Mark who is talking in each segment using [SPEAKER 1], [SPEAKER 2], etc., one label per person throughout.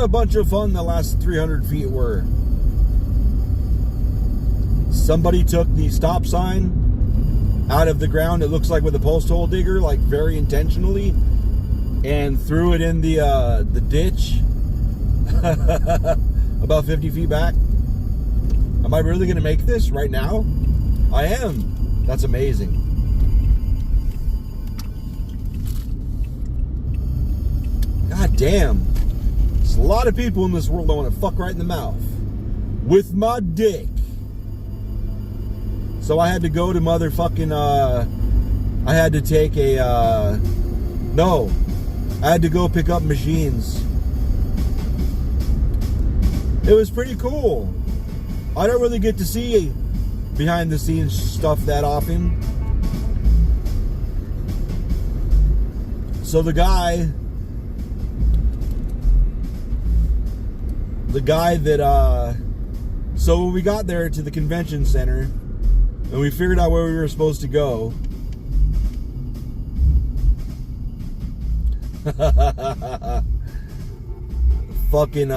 [SPEAKER 1] a bunch of fun the last 300 feet were. Somebody took the stop sign out of the ground, it looks like with a post hole digger, like very intentionally, and threw it in the ditch about 50 feet back. Am I really going to make this right now? I am. That's amazing. God damn. There's a lot of people in this world that want to fuck right in the mouth with my dick. So I had to go to motherfucking, I had to take a, no, I had to go pick up machines. It was pretty cool. I don't really get to see behind the scenes stuff that often. So the guy that, so when we got there to the convention center, and we figured out where we were supposed to go. Fucking,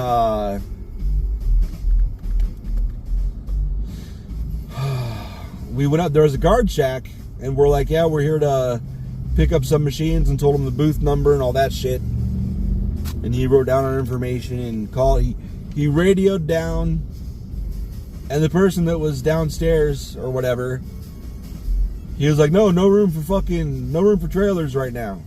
[SPEAKER 1] we went up, there was a guard shack, and we're like, yeah, we're here to pick up some machines, and told him the booth number and all that shit. And he wrote down our information and called, he radioed down. And the person that was downstairs or whatever, he was like, no room for trailers right now.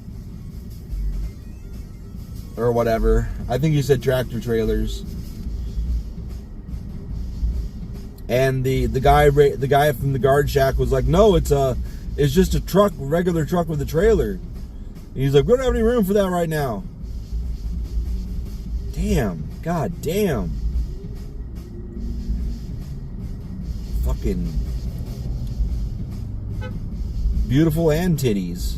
[SPEAKER 1] Or whatever. I think he said tractor trailers. And the guy from the guard shack was like, no, it's just a truck, regular truck with a trailer. And he's like, we don't have any room for that right now. Damn. God damn. Fucking beautiful and titties.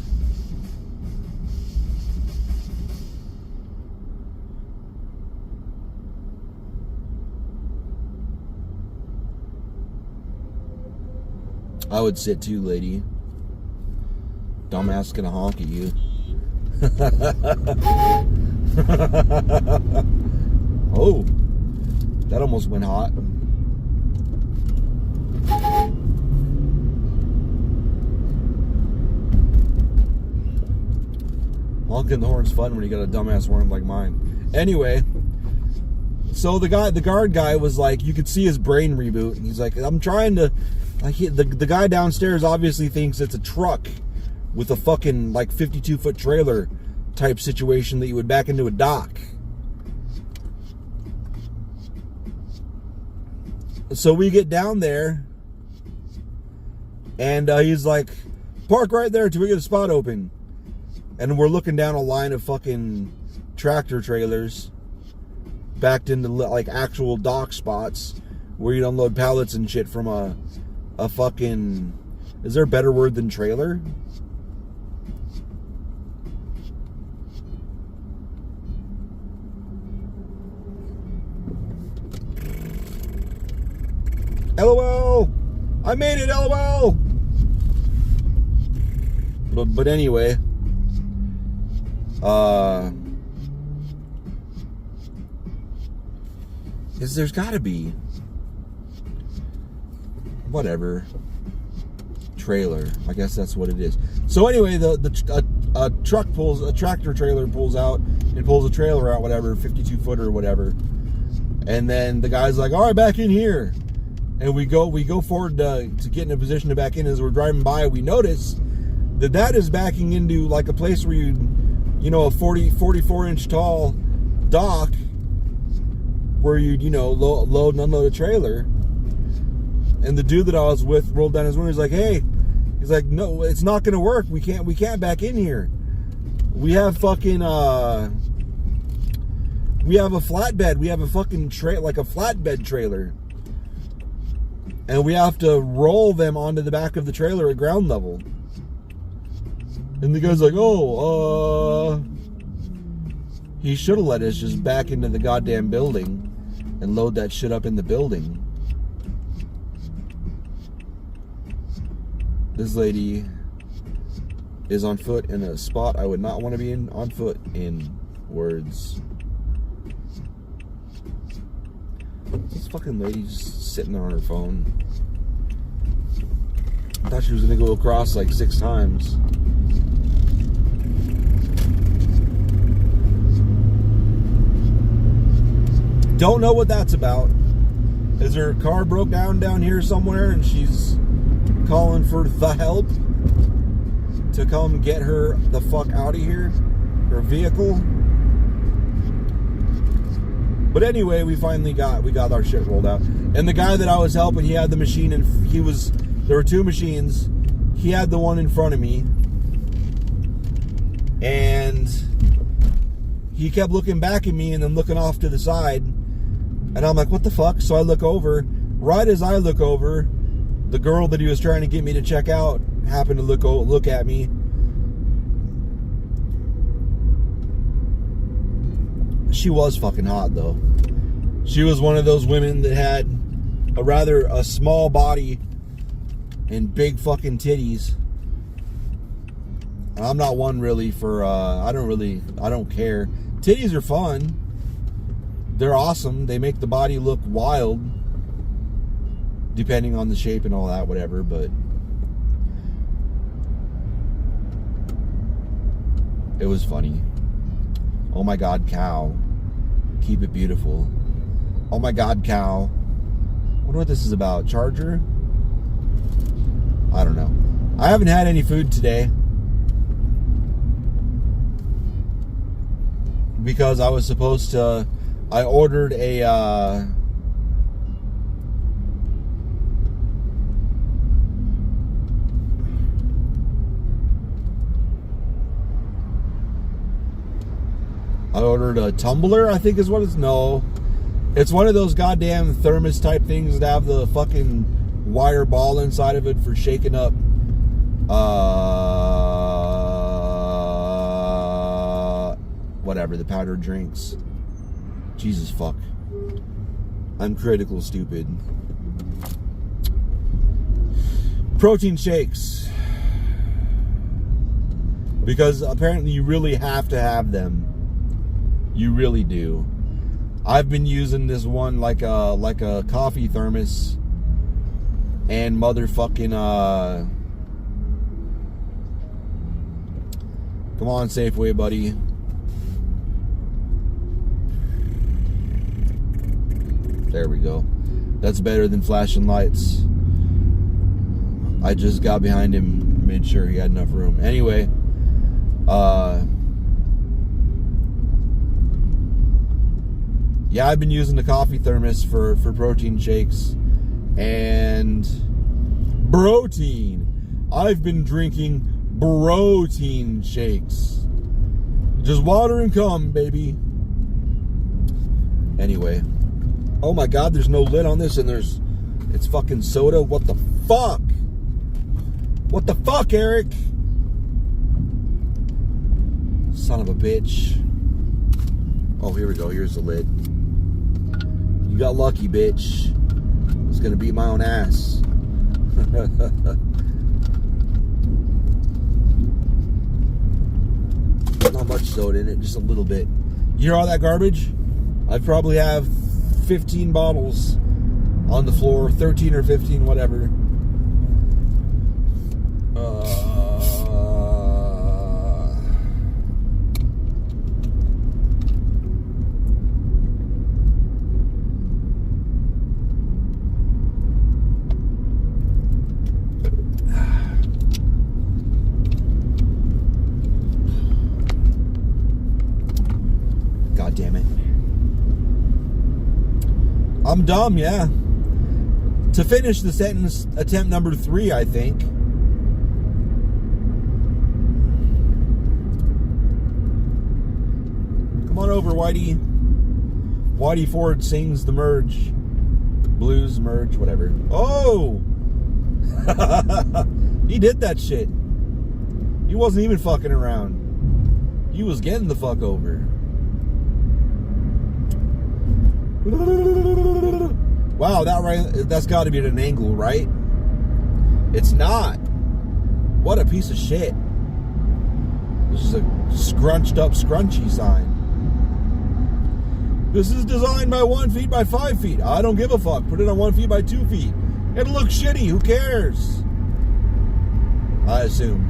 [SPEAKER 1] I would sit too, lady. Dumbass gonna honk at you. Oh, that almost went hot. Honking the horn's fun when you got a dumbass horn like mine. Anyway, so the guard guy was like, you could see his brain reboot, and he's like, I'm trying to, like, the guy downstairs obviously thinks it's a truck with a fucking like 52-foot trailer type situation that you would back into a dock. So we get down there, and he's like, park right there till we get a spot open. And we're looking down a line of fucking tractor trailers backed into like actual dock spots where you'd unload pallets and shit from a fucking, is there a better word than trailer? LOL! I made it, LOL! But anyway, there's gotta be, whatever, trailer, I guess that's what it is. So anyway, a tractor trailer pulls out and pulls a trailer out, whatever, 52-footer or whatever, and then the guy's like, all right, back in here. And we go forward to get in a position to back in. As we're driving by, we notice that is backing into like a place where you know, a 44-inch tall dock where you'd, load and unload a trailer. And the dude that I was with rolled down his window. He's like, hey, no, it's not going to work. We can't back in here. We have fucking, we have a flatbed. We have a fucking like a flatbed trailer. And we have to roll them onto the back of the trailer at ground level. And the guy's like, he should have let us just back into the goddamn building and load that shit up in the building. This lady is on foot in a spot I would not want to be on foot in. Words. This fucking lady just sitting there on her phone. I thought she was gonna go across like 6 times. Don't know what that's about. Is her car broke down here somewhere and she's calling for the help to come get her the fuck out of here? Her vehicle? But anyway, we got our shit rolled out. And the guy that I was helping, he had the machine, and there were 2 machines. He had the one in front of me, and he kept looking back at me and then looking off to the side. And I'm like, what the fuck? So I look over. Right as I look over, the girl that he was trying to get me to check out happened to look at me. She was fucking hot, though. She was one of those women that had a small body and big fucking titties. I'm not one really for, I don't care. Titties are fun. They're awesome. They make the body look wild, depending on the shape and all that, whatever, but it was funny. Oh my God, cow. Keep it beautiful. Oh my God, cow. I wonder what this is about. Charger? I don't know. I haven't had any food today because I was supposed to. I ordered a tumbler, I think is what it's. No. It's one of those goddamn thermos type things that have the fucking wire ball inside of it for shaking up whatever, the powdered drinks. Jesus fuck. I'm critical stupid. Protein shakes. Because apparently you really have to have them. You really do. I've been using this one like a coffee thermos and motherfucking come on, Safeway buddy. There we go. That's better than flashing lights. I just got behind him, made sure he had enough room. Anyway, yeah, I've been using the coffee thermos for protein shakes and protein. I've been drinking protein shakes. Just water and cum, baby. Anyway. Oh my God, there's no lid on this and it's fucking soda. What the fuck? What the fuck, Eric? Son of a bitch. Oh, here we go. Here's the lid. You got lucky, bitch. I was gonna beat my own ass. Not much soda in it, just a little bit. You hear all that garbage? I probably have 15 bottles on the floor, 13 or 15, whatever. God damn it. I'm dumb, yeah. To finish the sentence, attempt number 3, I think. Come on over, Whitey. Whitey Ford sings the merge. Blues, merge, whatever. Oh! He did that shit. He wasn't even fucking around. He was getting the fuck over. Wow, that's got to be at an angle, right? It's not. What a piece of shit. This is a scrunched up scrunchy sign. This is designed by 1 feet by 5 feet. I don't give a fuck. Put it on 1 feet by 2 feet. It'll look shitty. Who cares? I assume.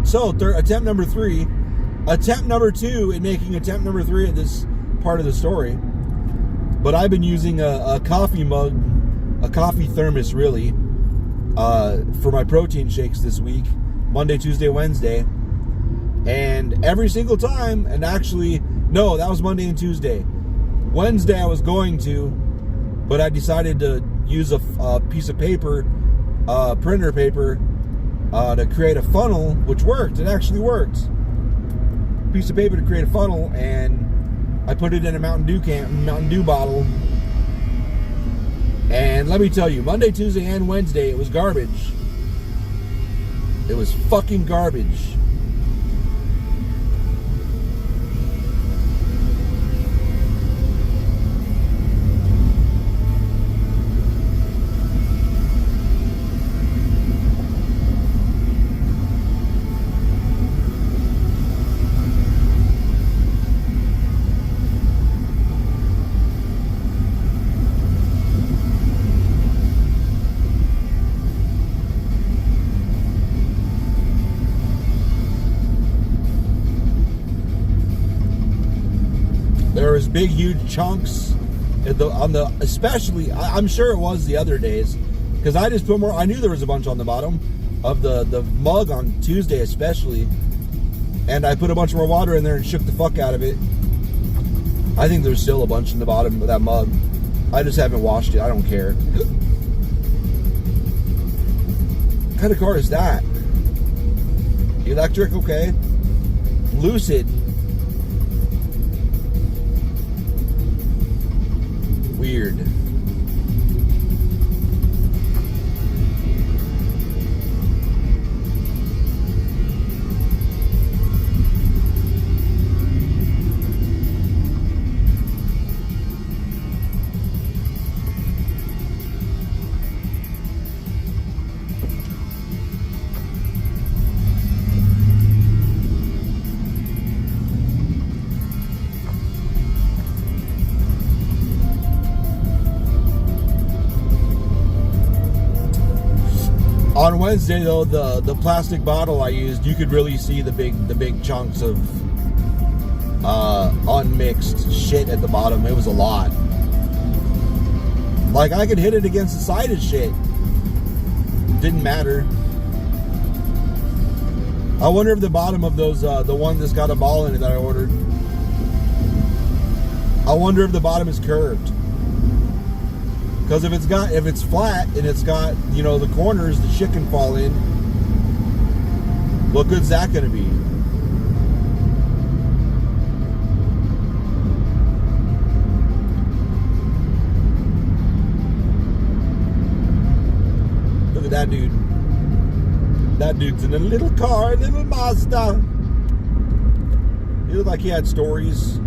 [SPEAKER 1] So, attempt number 3. Attempt number 2 in making attempt number 3 at this part of the story. But I've been using a coffee mug, a coffee thermos really, for my protein shakes this week. Monday, Tuesday, Wednesday. And every single time, and actually, no, that was Monday and Tuesday. Wednesday I was going to, but I decided to use a piece of paper, printer paper, to create a funnel, which worked. It actually worked. Piece of paper to create a funnel, and I put it in a Mountain Dew bottle. And let me tell you, Monday, Tuesday, and Wednesday, it was garbage. It was fucking garbage. There was big, huge chunks especially, I'm sure it was the other days, because I just put more. I knew there was a bunch on the bottom of the mug on Tuesday, especially, and I put a bunch more water in there and shook the fuck out of it. I think there's still a bunch in the bottom of that mug. I just haven't washed it. I don't care. What kind of car is that? Electric, okay. Lucid. Weird. On Wednesday, though, the plastic bottle I used, you could really see the big chunks of unmixed shit at the bottom. It was a lot. Like, I could hit it against the side of shit. Didn't matter. I wonder if the bottom of those, the one that's got a ball in it that I ordered, I wonder if the bottom is curved. Because if it's flat and it's got, you know, the corners, the shit can fall in. What good's that gonna be? Look at that dude. That dude's in a little car, a little Mazda. He looked like he had stories.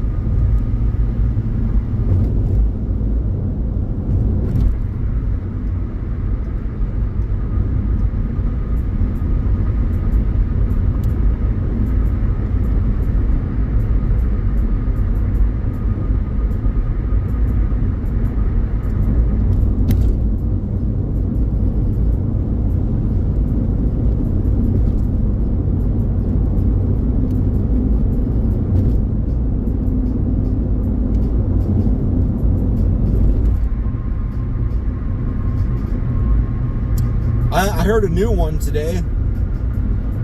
[SPEAKER 1] I heard a new one today.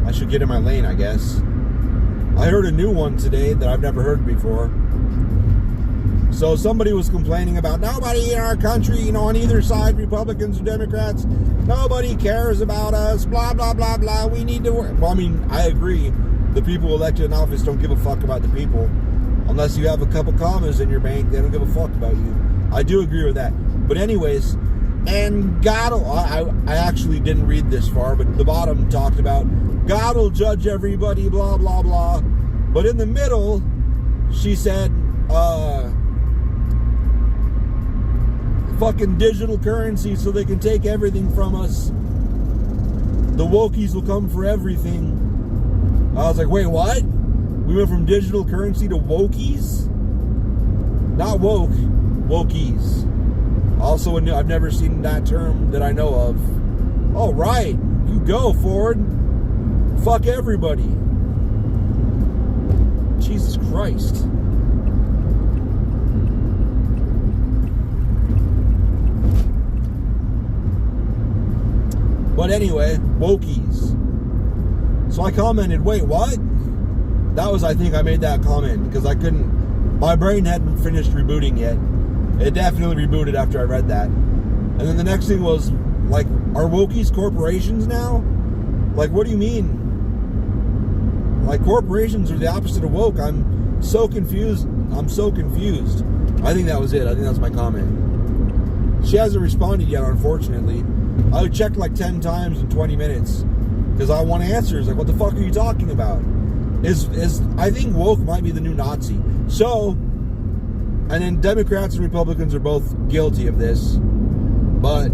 [SPEAKER 1] I should get in my lane, I guess. I heard a new one today that I've never heard before. So somebody was complaining about nobody in our country, you know, on either side, Republicans or Democrats, nobody cares about us, blah, blah, blah, blah. We need to work. Well, I mean, I agree. The people elected in office don't give a fuck about the people. Unless you have a couple commas in your bank, they don't give a fuck about you. I do agree with that. But anyways, and I actually didn't read this far, but the bottom talked about God will judge everybody, blah, blah, blah. But in the middle, she said, fucking digital currency so they can take everything from us. The wokies will come for everything. I was like, wait, what? We went from digital currency to wokies. Not woke, wokies. Also, I've never seen that term that I know of. All right, you go, Ford. Fuck everybody. Jesus Christ. But anyway, wokies. So I commented, wait, what? That was, I think I made that comment because I couldn't, my brain hadn't finished rebooting yet. It definitely rebooted after I read that. And then the next thing was, like, are wokies corporations now? Like, what do you mean? Like, corporations are the opposite of woke. I'm so confused. I think that was it. I think that was my comment. She hasn't responded yet, unfortunately. I checked like 10 times in 20 minutes because I want answers. Like, what the fuck are you talking about? I think woke might be the new Nazi. So, and then Democrats and Republicans are both guilty of this. But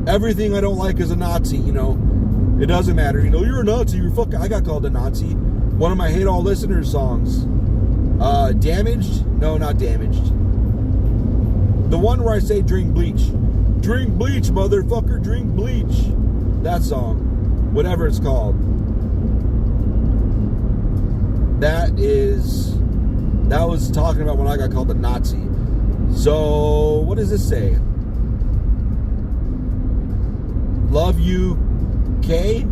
[SPEAKER 1] everything I don't like is a Nazi, you know. It doesn't matter. You know, you're a Nazi. I got called a Nazi. One of my Hate All Listeners songs. Damaged? No, not Damaged. The one where I say drink bleach. Drink bleach, motherfucker, drink bleach. That song. Whatever it's called. That was talking about when I got called a Nazi. So, what does this say? Love you, K-E,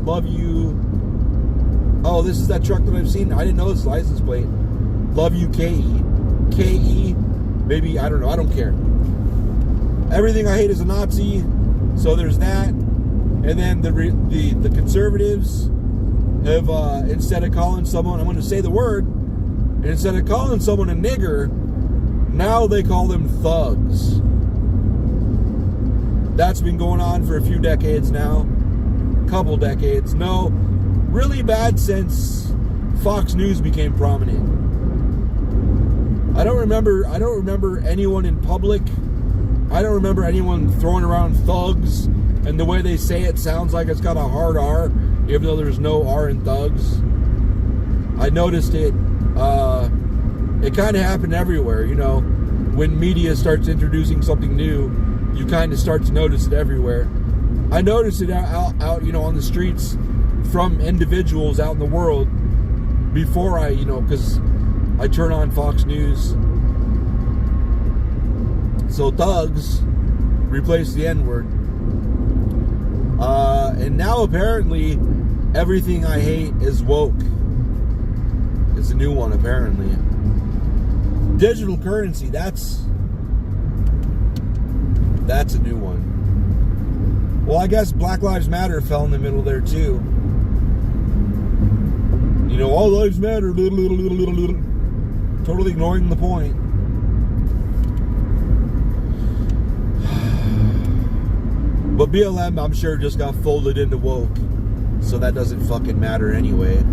[SPEAKER 1] love you. Oh, this is that truck that I've seen. I didn't know this license plate. Love you, K-E. K-E, maybe, I don't know, I don't care. Everything I hate is a Nazi, so there's that. And then the conservatives have, instead of calling someone, I'm going to say the word, and instead of calling someone a nigger, now they call them thugs. That's been going on for a few decades now. Couple decades. No, really bad since Fox News became prominent. I don't remember anyone in public. I don't remember anyone throwing around thugs, and the way they say it sounds like it's got a hard R, even though there's no R in thugs. I noticed it. It kind of happened everywhere, you know. When media starts introducing something new, you kind of start to notice it everywhere. I noticed it out, you know, on the streets from individuals out in the world before I, you know, because I turn on Fox News. So thugs replaced the N-word. And now apparently everything I hate is woke. It's a new one apparently. Digital currency, that's a new one. Well, I guess Black Lives Matter fell in the middle there too. You know, all lives matter. Totally ignoring the point. But BLM, I'm sure, just got folded into woke. So that doesn't fucking matter anyway.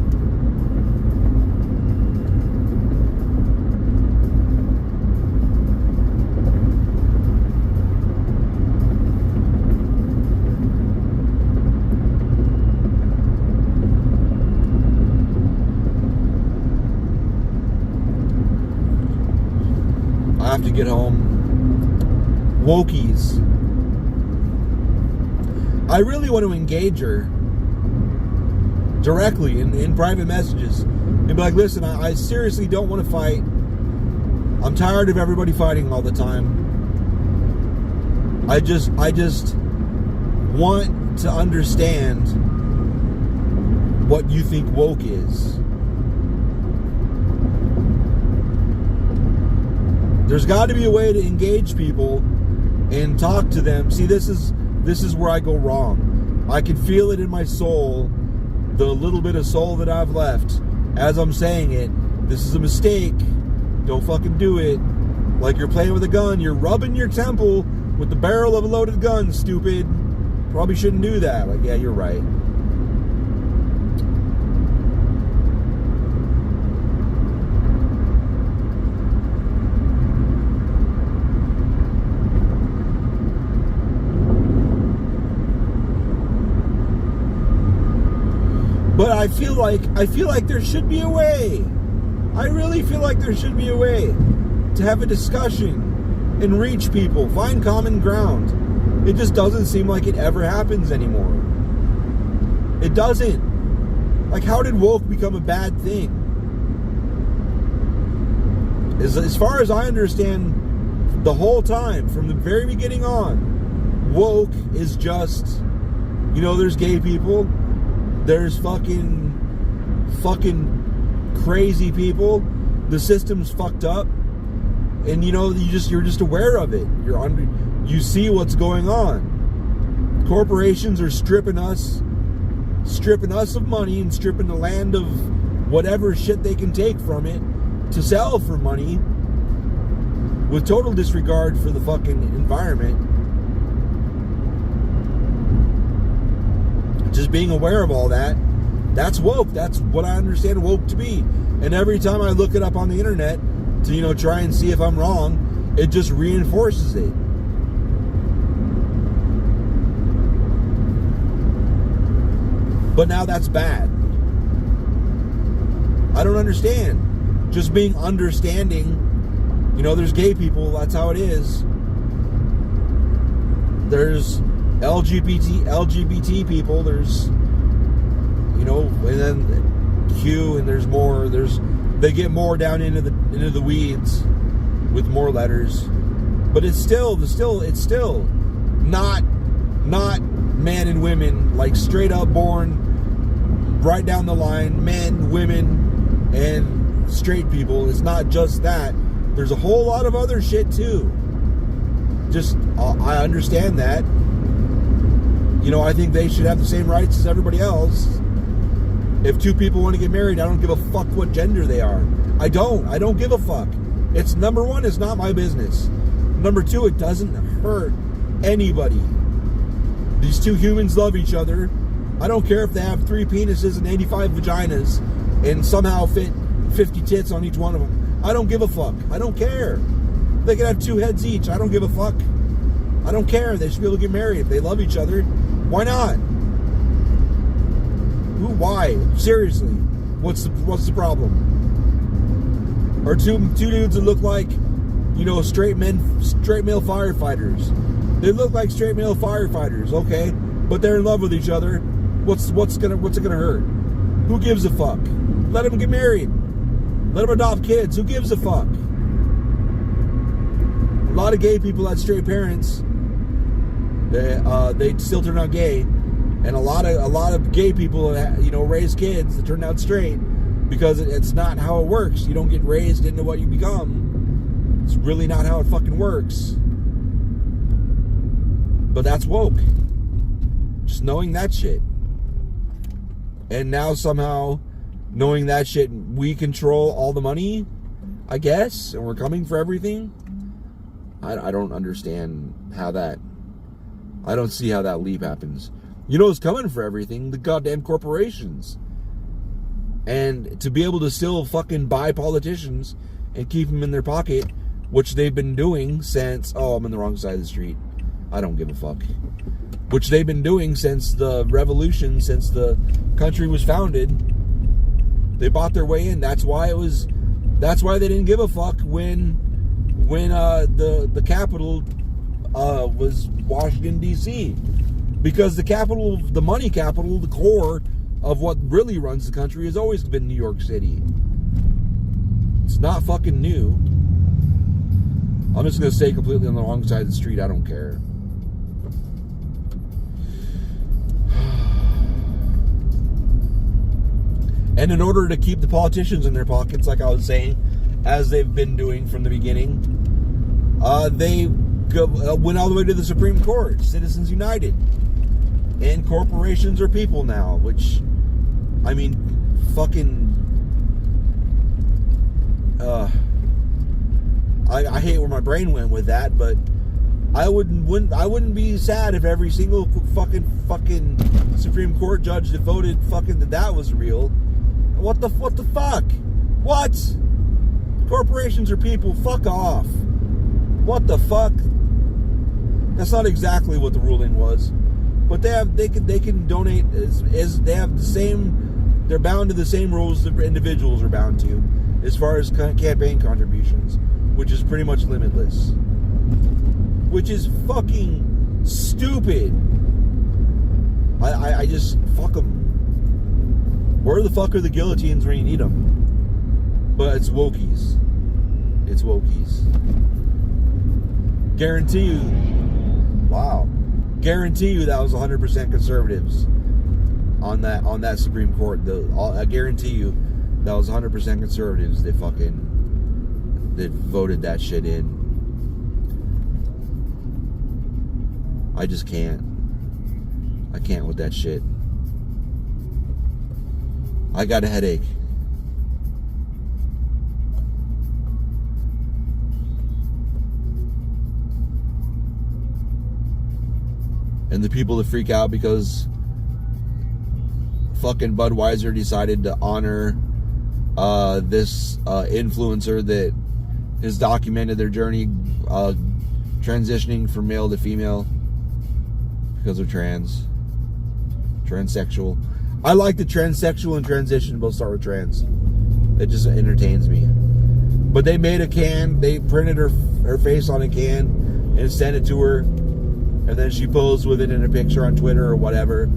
[SPEAKER 1] I have to get home. Wokies. I really want to engage her directly in private messages and be like, listen, I seriously don't want to fight. I'm tired of everybody fighting all the time. I just want to understand what you think woke is. There's got to be a way to engage people and talk to them. See, this is where I go wrong. I can feel it in my soul, the little bit of soul that I've left, as I'm saying it. This is a mistake. Don't fucking do it. Like you're playing with a gun. You're rubbing your temple with the barrel of a loaded gun, stupid. Probably shouldn't do that. Like, yeah, you're right. But I feel like there should be a way. I really feel like there should be a way to have a discussion and reach people, find common ground. It just doesn't seem like it ever happens anymore. It doesn't. Like, how did woke become a bad thing? As far as I understand, the whole time, from the very beginning on, woke is just, there's gay people, there's fucking crazy people, the system's fucked up, and you're just aware of it. You see what's going on. Corporations are stripping us of money and stripping the land of whatever shit they can take from it to sell for money, with total disregard for the fucking environment. Just being aware of all that, that's woke. That's what I understand woke to be. And every time I look it up on the internet to, try and see if I'm wrong, it just reinforces it. But now that's bad. I don't understand. Just being understanding, there's gay people, that's how it is. There's LGBT people, there's, and then Q, and there's more, they get more down into the weeds with more letters. But it's still not men and women, like straight up born right down the line, men, women, and straight people. It's not just that. There's a whole lot of other shit too. Just, I understand that. I think they should have the same rights as everybody else. If two people want to get married, I don't give a fuck what gender they are. I don't give a fuck. It's, number one, it's not my business. Number two, it doesn't hurt anybody. These two humans love each other. I don't care if they have 3 penises and 85 vaginas and somehow fit 50 tits on each one of them. I don't give a fuck. I don't care. They can have 2 heads each. I don't give a fuck. I don't care. They should be able to get married. If they love each other, why not? Why? Seriously. What's the problem? Or two dudes that look like, straight male firefighters. They look like straight male firefighters, okay? But they're in love with each other. What's it gonna hurt? Who gives a fuck? Let them get married. Let them adopt kids. Who gives a fuck? A lot of gay people had straight parents. They still turn out gay, and a lot of gay people, raise kids that turn out straight, because it's not how it works. You don't get raised into what you become. It's really not how it fucking works. But that's woke. Just knowing that shit. And now somehow, knowing that shit, we control all the money, I guess, and we're coming for everything. I don't understand how that... I don't see how that leap happens. Who's coming for everything? The goddamn corporations. And to be able to still fucking buy politicians and keep them in their pocket, which they've been doing since... Oh, I'm on the wrong side of the street. I don't give a fuck. Which they've been doing since the revolution, since the country was founded. They bought their way in. That's why they didn't give a fuck when the capital was Washington, D.C. Because the money capital, the core of what really runs the country has always been New York City. It's not fucking new. I'm just going to stay completely on the wrong side of the street. I don't care. And in order to keep the politicians in their pockets, like I was saying, as they've been doing from the beginning, they went all the way to the Supreme Court, Citizens United. And corporations are people now, which, I mean, fucking... I hate where my brain went with that, but I wouldn't be sad if every single fucking Supreme Court judge that voted that was real. What the fuck? What? Corporations are people. Fuck off. What the fuck? That's not exactly what the ruling was, but they can donate as they have the same they're bound to the same rules that individuals are bound to as far as campaign contributions, which is pretty much limitless. Which is fucking stupid. I just, fuck them. Where the fuck are the guillotines when you need them? But it's wokies. It's wokies. Guarantee you, wow. Guarantee you that was 100% conservatives on that Supreme Court. I guarantee you that was 100% conservatives that voted that shit in. I just can't. I can't with that shit. I got a headache. And the people that freak out because fucking Budweiser decided to honor this influencer that has documented their journey transitioning from male to female because they're transsexual. I like the transsexual and transition both start with trans. It just entertains me. But they made a can, they printed her face on a can and sent it to her, and then she posed with it in a picture on Twitter or whatever.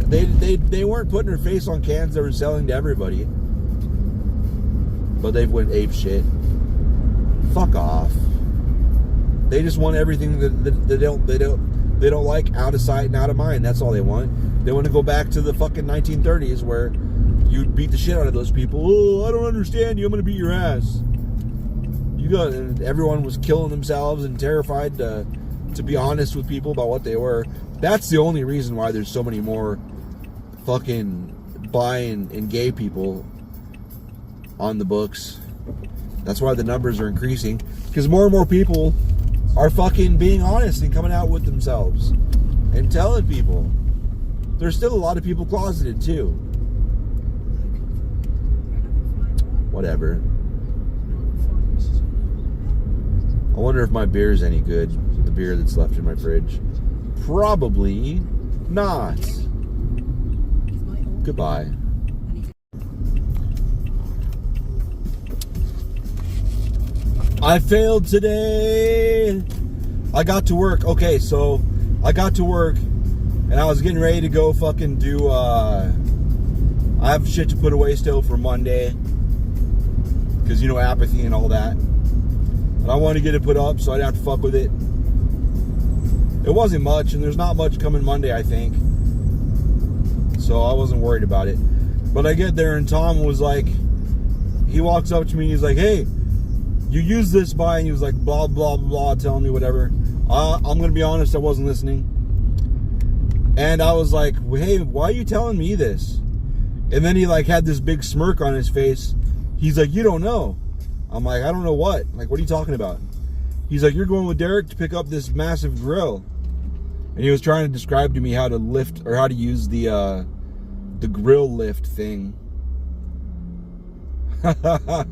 [SPEAKER 1] They weren't putting her face on cans they were selling to everybody. But they went ape shit. Fuck off. They just want everything that they don't like out of sight and out of mind. That's all they want. They want to go back to the fucking 1930s where you'd beat the shit out of those people. Oh, I don't understand you. I'm gonna beat your ass. And everyone was killing themselves and terrified to be honest with people about what they were. That's the only reason why there's so many more fucking bi and gay people on the books. That's why the numbers are increasing, because more and more people are fucking being honest and coming out with themselves and telling people. There's still a lot of people closeted too. Whatever. I wonder if my beer is any good. The beer that's left in my fridge. Probably not. Goodbye. I failed today. I got to work. Okay, so I got to work and I was getting ready to go fucking do I have shit to put away still for Monday, because you know, apathy and all that. And I wanted to get it put up so I didn't have to fuck with it. It wasn't much, and there's not much coming Monday, I think. So I wasn't worried about it. But I get there and Tom was like, he walks up to me and he's like, hey, you use this by, and he was like, blah, blah, blah, telling me whatever. I'm going to be honest, I wasn't listening. And I was like, hey, why are you telling me this? And then he like had this big smirk on his face. He's like, you don't know. I'm like, I don't know what. Like, what are you talking about? He's like, you're going with Derek to pick up this massive grill. And he was trying to describe to me how to lift, or how to use the grill lift thing. And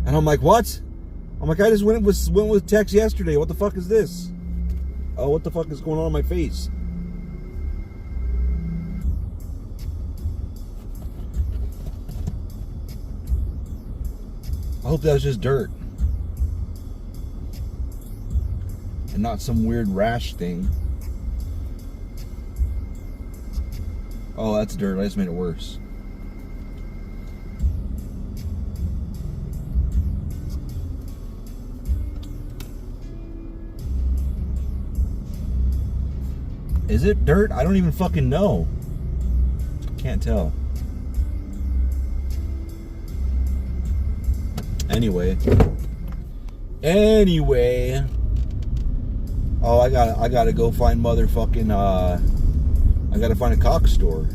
[SPEAKER 1] I'm like, what? I'm like, I just went with Tex yesterday. What the fuck is this? Oh, what the fuck is going on my face? I hope that was just dirt. And not some weird rash thing. Oh, that's dirt. I just made it worse. Is it dirt? I don't even fucking know. Can't tell. Anyway. Oh, I gotta go find motherfucking I gotta find a cock store.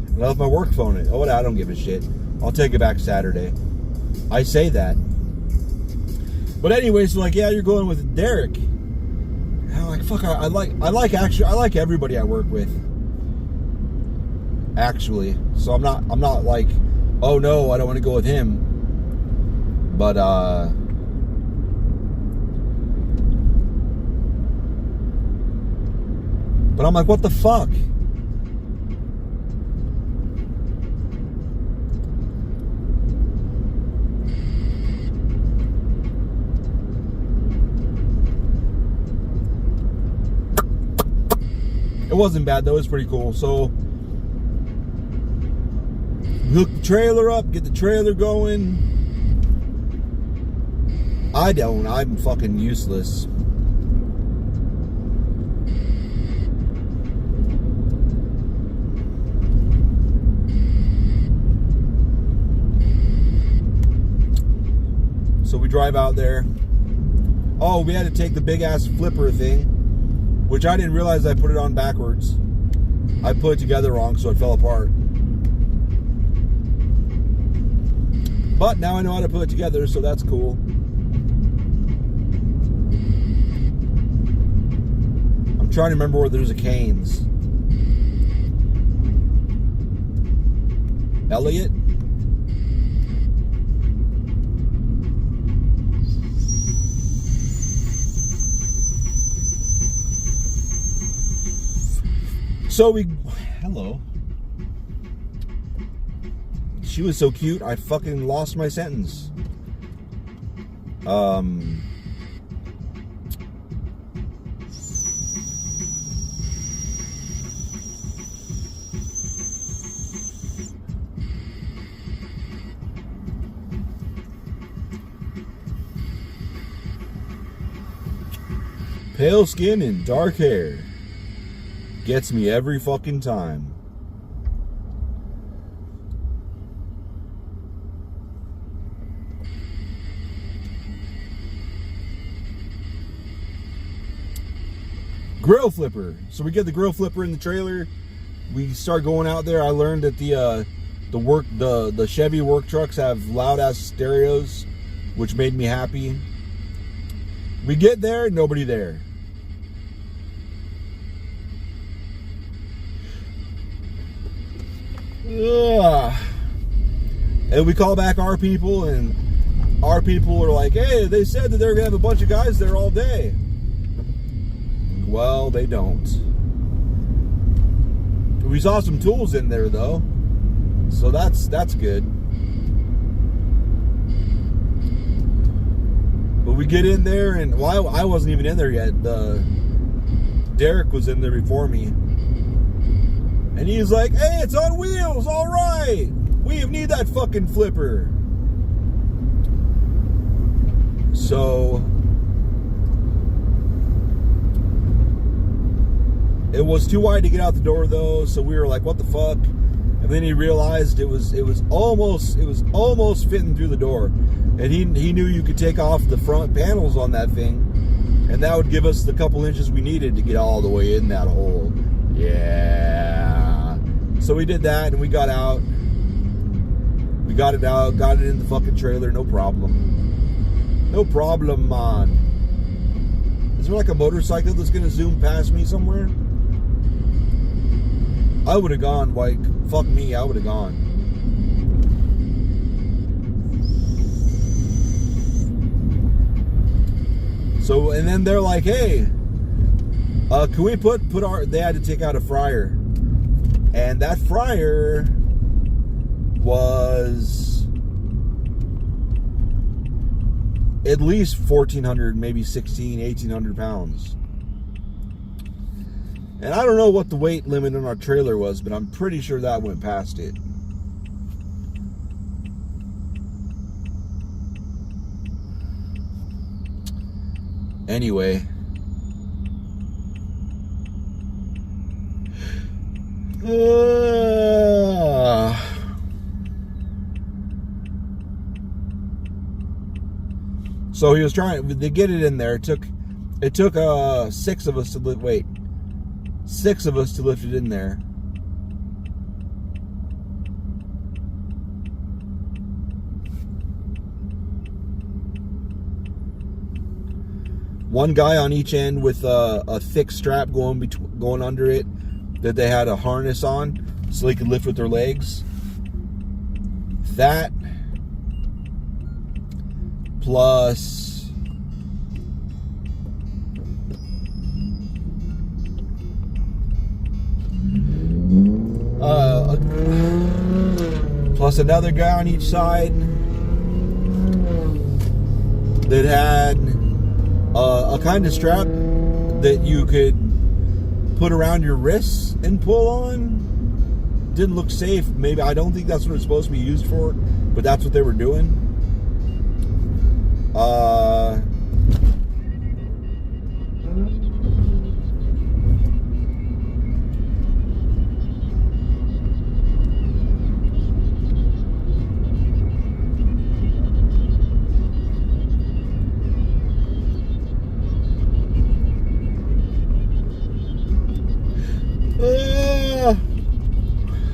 [SPEAKER 1] And I left my work phone in. Oh, I don't give a shit. I'll take it back Saturday. I say that. But anyway, so like, yeah, you're going with Derek. And I'm like, fuck, I like everybody I work with. Actually. So I'm not like, oh no, I don't want to go with him. But I'm like, what the fuck? It wasn't bad though. It was pretty cool. So hook the trailer up, get the trailer going. I'm fucking useless. So we drive out there. Oh, we had to take the big ass flipper thing, which I didn't realize I put it on backwards. I put it together wrong, so it fell apart. But now I know how to put it together, so that's cool. I'm trying to remember where there's a Cane's. Elliot? So hello. She was so cute, I fucking lost my sentence. Pale skin and dark hair. Gets me every fucking time. Grill flipper. So we get the grill flipper in the trailer. We start going out there. I learned that the Chevy work trucks have loud ass stereos, which made me happy. We get there, nobody there. Ugh. And we call back our people, and our people are like, hey, they said that they're gonna have a bunch of guys there all day. Well, they don't. We saw some tools in there though, so that's good. But we get in there, and well, I wasn't even in there yet. Derek was in there before me. And he's like, hey, it's on wheels, all right. We need that fucking flipper. So it was too wide to get out the door though, so we were like, what the fuck? And then he realized it was almost fitting through the door. And he knew you could take off the front panels on that thing, and that would give us the couple inches we needed to get all the way in that hole. Yeah. So we did that, and we got out. We got it out, got it in the fucking trailer, no problem. No problem, man. Is there like a motorcycle that's gonna zoom past me somewhere? I would have gone, like, fuck me, I would have gone. So, and then they're like, hey, can we put our, they had to take out a fryer. And that fryer was at least 1,400, maybe 1,800 pounds. And I don't know what the weight limit on our trailer was, but I'm pretty sure that went past it. Anyway. So he was trying to get it in there. It took 6 of us to lift. 6 of us to lift it in there. One guy on each end with a thick strap going under it that they had a harness on so they could lift with their legs. That plus another guy on each side that had a kind of strap that you could put around your wrists and pull on. Didn't look safe. Maybe, I don't think that's what it's supposed to be used for, but that's what they were doing.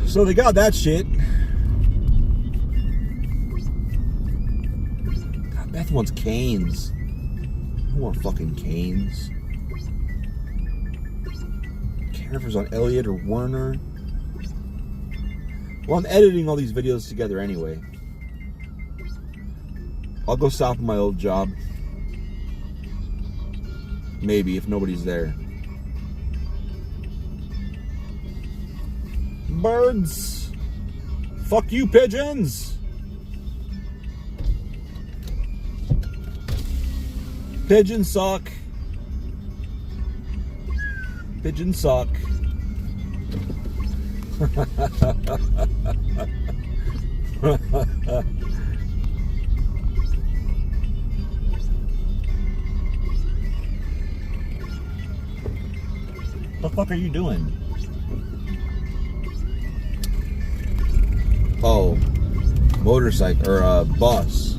[SPEAKER 1] So they got that shit. God, Beth wants canes. I want fucking canes. Can't remember if it was on Elliot or Werner. Well, I'm editing all these videos together anyway. I'll go stop at my old job. Maybe, if nobody's there. Birds. Fuck you, pigeons. Pigeons suck. Pigeons suck. What the fuck are you doing? Oh, motorcycle or a bus.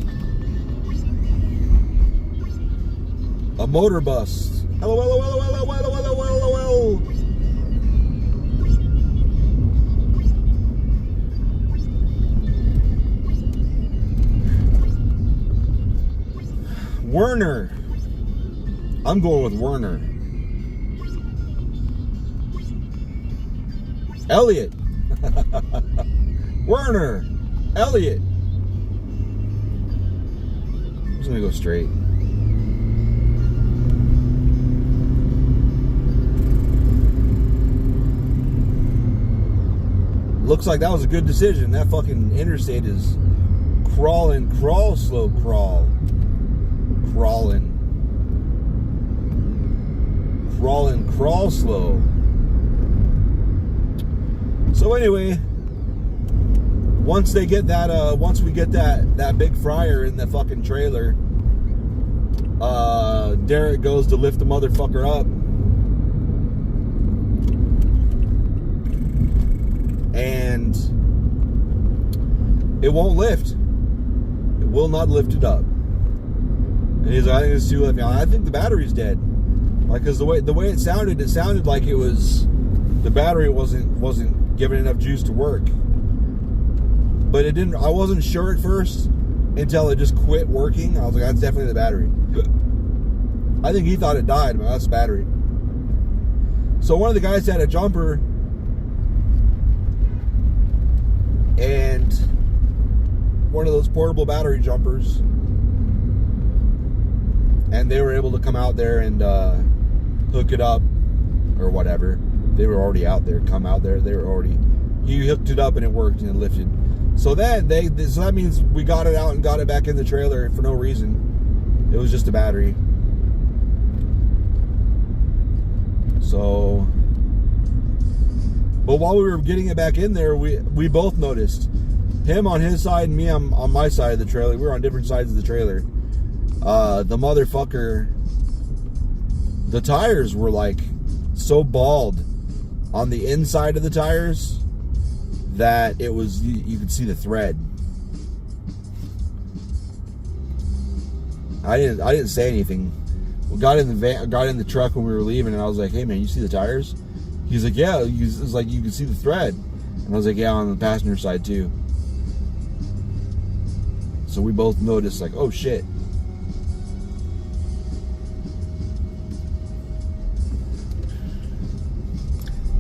[SPEAKER 1] A motor bus. Hello, hello, hello, hello, hello, hello, hello, hello. Werner. I'm going with Werner. Elliot. Werner, Elliot. I'm just gonna go straight. Looks like that was a good decision. That fucking interstate is crawling, crawl, slow crawl. Crawling. Crawling, crawl slow. So anyway, once they get that, once we get that big fryer in the fucking trailer, Derek goes to lift the motherfucker up, and it won't lift. It will not lift it up. And he's like, I think it's too late. I think the battery's dead. Like, cause the way it sounded like it was, the battery wasn't giving enough juice to work. But it didn't. I wasn't sure at first until it just quit working. I was like, that's definitely the battery. I think he thought it died, but that's the battery. So one of the guys had a jumper, and one of those portable battery jumpers, and they were able to come out there and hook it up or whatever. They were already out there. Come out there. They were already. He hooked it up and it worked and it lifted. So then so that means we got it out and got it back in the trailer for no reason. It was just a battery. So, but while we were getting it back in there, we both noticed, him on his side and me on my side of the trailer. We were on different sides of the trailer. The motherfucker, the tires were like so bald on the inside of the tires that it was, you could see the thread. I didn't say anything. We got in the van, got in the truck when we were leaving, and I was like, "Hey man, you see the tires?" He's like, "Yeah." It's like, you can see the thread, and I was like, "Yeah, on the passenger side too." So we both noticed, like, "Oh shit."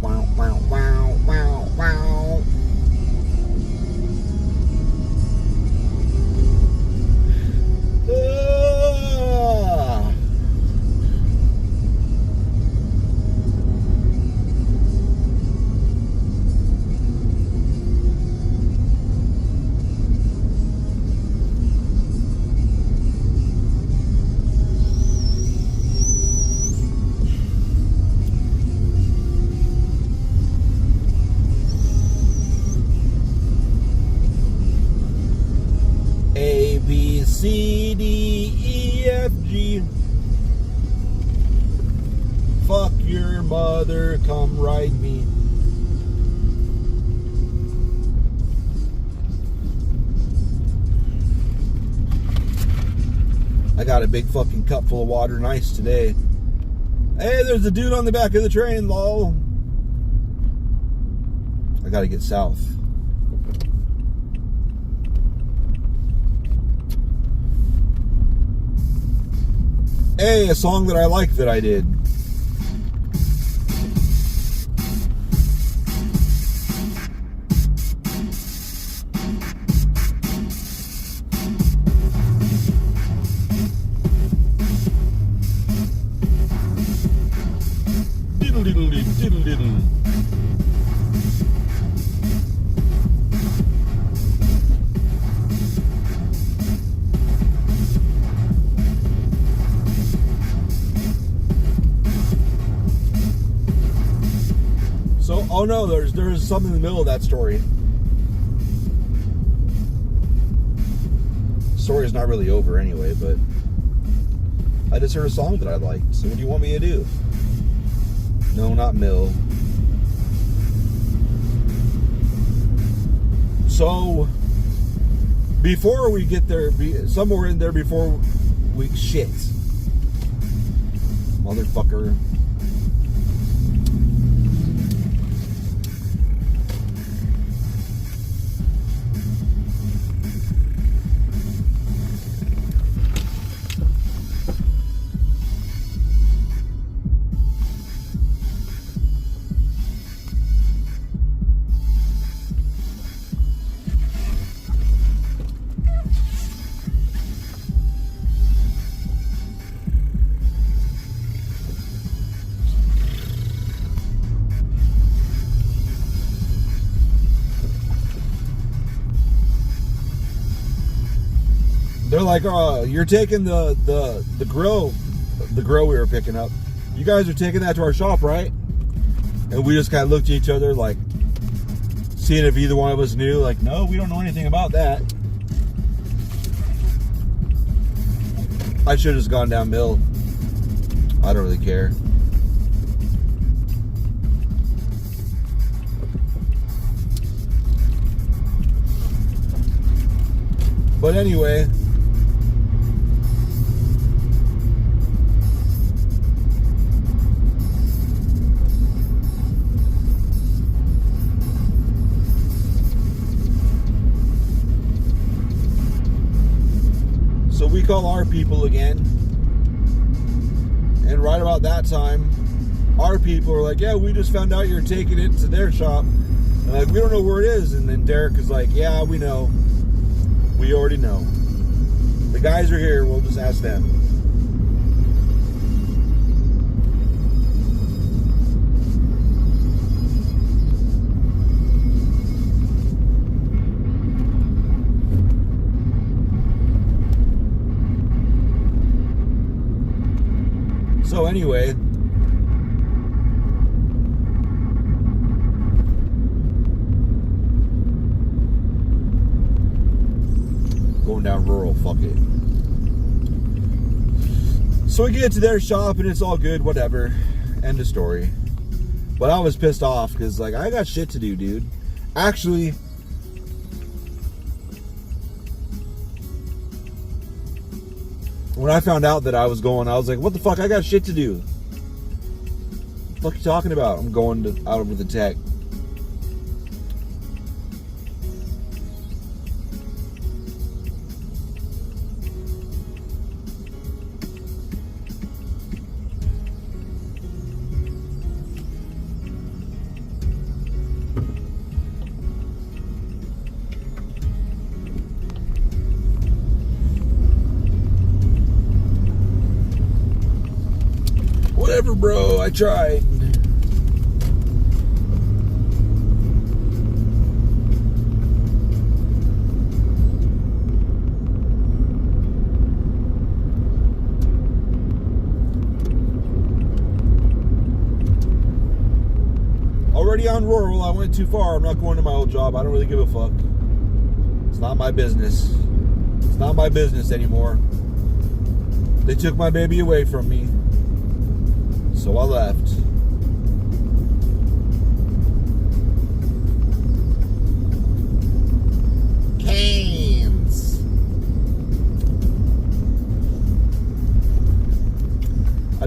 [SPEAKER 1] Wow, wow, wow, wow, wow. mother, come ride me. I got a big fucking cup full of water and ice today. Hey, there's a dude on the back of the train, lol. I gotta get south. Hey, a song that I like that I did. Diddle diddle diddle diddle. So, oh no, there's something in the middle of that story. The story is not really over anyway, but I just heard a song that I liked. So what do you want me to do? No, not Mill. So, before we get there, somewhere in there before we shit. Motherfucker. They're like, oh, you're taking the grill we were picking up. You guys are taking that to our shop, right? And we just kind of looked at each other like, seeing if either one of us knew. Like, no, we don't know anything about that. I should have just gone down Mill. I don't really care. But anyway, so we call our people again, and right about that time, our people are like, yeah, we just found out you're taking it to their shop. And like, we don't know where it is. And then Derek is like, yeah, we know. We already know. The guys are here. We'll just ask them. So anyway, going down rural, fuck it. So we get to their shop and it's all good, whatever. End of story. But I was pissed off because, like, I got shit to do, dude. Actually, when I found out that I was going, I was like, what the fuck? I got shit to do. What the fuck are you talking about? I'm going out over the tech. Whatever, bro, I tried. Already on rural, I went too far. I'm not going to my old job. I don't really give a fuck. It's not my business. It's not my business anymore. They took my baby away from me. So I left.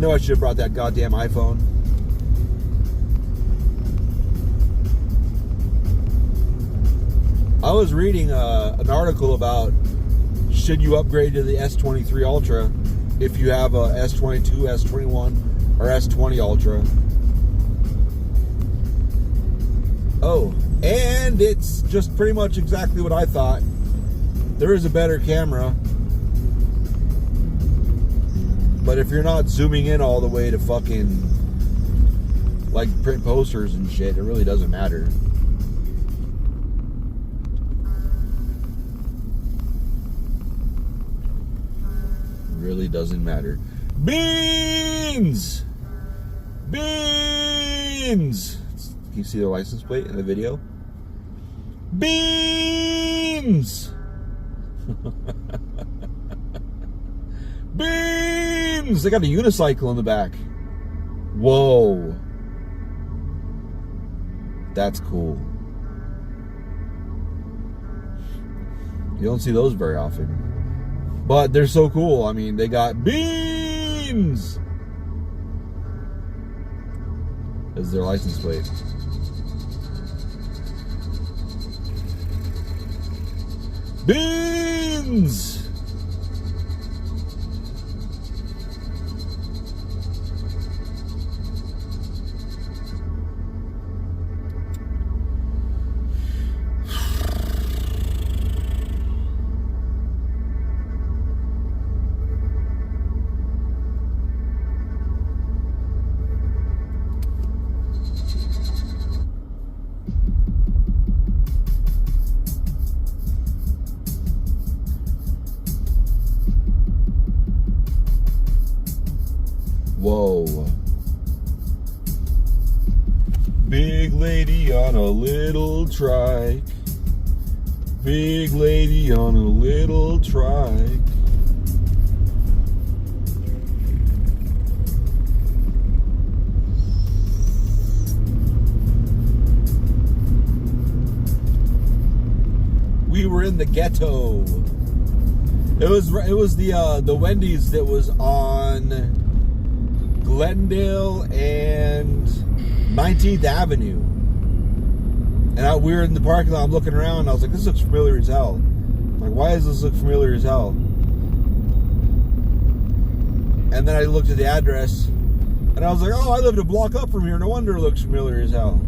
[SPEAKER 1] know I should have brought that goddamn iPhone. I was reading an article about should you upgrade to the S23 Ultra if you have a S22, S21, or S20 Ultra. Oh, and it's just pretty much exactly what I thought. There is a better camera, but if you're not zooming in all the way to fucking like print posters and shit, it really doesn't matter. Really doesn't matter. Beans! Beans! Can you see the license plate in the video? Beans! Beans! They got a unicycle in the back. Whoa. That's cool. You don't see those very often. But they're so cool. I mean, they got beans as their license plate. Beans! Whoa. Big lady on a little trike. Big lady on a little trike. We were in the ghetto. It was the Wendy's that was on Glendale and 19th Avenue. And we were in the parking lot, I'm looking around, and I was like, this looks familiar as hell. I'm like, why does this look familiar as hell? And then I looked at the address, and I was like, oh, I lived a block up from here, no wonder it looks familiar as hell.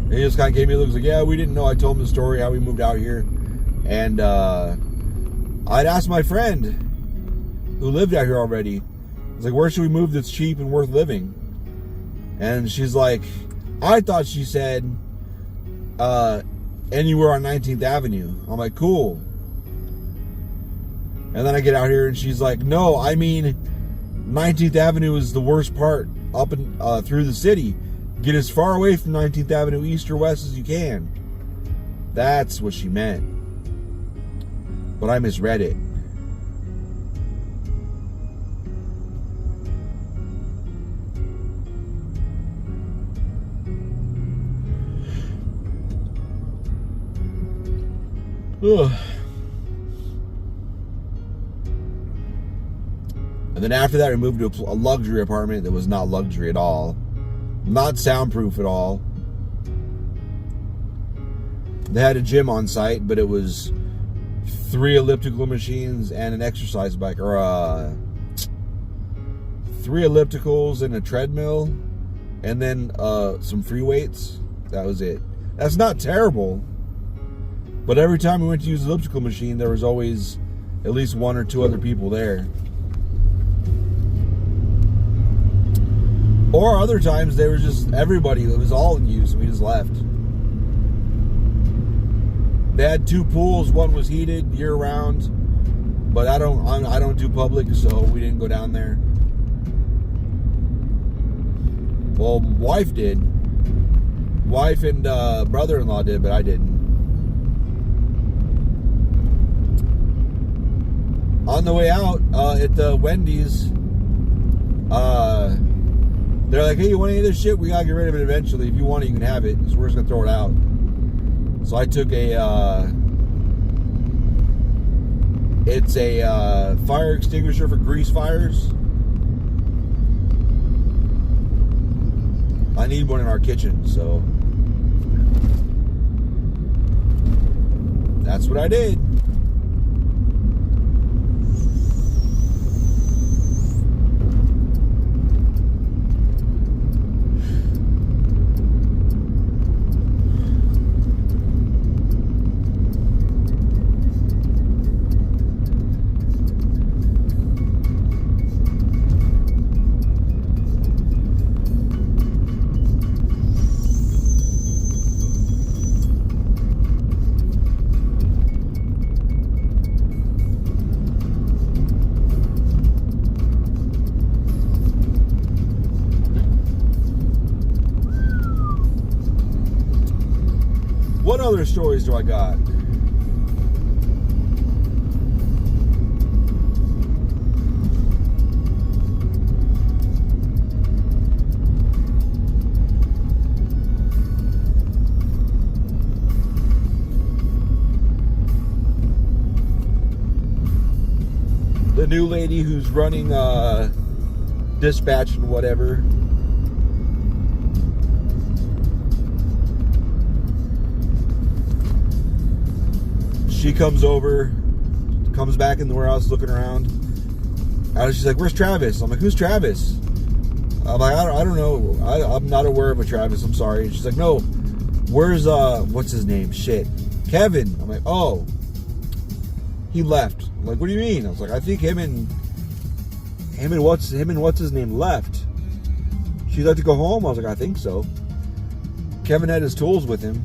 [SPEAKER 1] And he just kind of gave me a look, like, yeah, we didn't know. I told him the story, how we moved out here. And I'd asked my friend who lived out here already. I was like, where should we move that's cheap and worth living? And she's like, I thought she said anywhere on 19th Avenue. I'm like, cool. And then I get out here and she's like, no, I mean 19th Avenue is the worst part up and through the city. Get as far away from 19th Avenue east or west as you can. That's what she meant. But I misread it. Ugh. And then after that, we moved to a luxury apartment that was not luxury at all. Not soundproof at all. They had a gym on site, but it was 3 elliptical machines and an exercise bike, or 3 ellipticals and a treadmill, and then some free weights. That was it. That's not terrible. But every time we went to use the elliptical machine, there was always at least 1 or 2 other people there. Or other times, they were just everybody. It was all in use, and we just left. They had 2 pools. One was heated year round, but I don't do public, so we didn't go down there. Well, wife did. Wife and brother-in-law did, but I didn't. On the way out at the Wendy's, they're like, hey, you want any of this shit? We gotta get rid of it eventually. If you want it, you can have it. So we're just gonna throw it out. So I took a It's a fire extinguisher for grease fires. I need one in our kitchen, so that's what I did. What other stories do I got? The new lady who's running dispatch and whatever. She comes over, comes back in the warehouse looking around. And she's like, "Where's Travis?" I'm like, "Who's Travis?" I'm like, I don't know. I'm not aware of a Travis. I'm sorry. And she's like, "No, where's what's his name? Shit, Kevin." I'm like, "Oh, he left." I'm like, "What do you mean?" I was like, "I think him and what's his name left." She'd like to go home. I was like, "I think so." Kevin had his tools with him.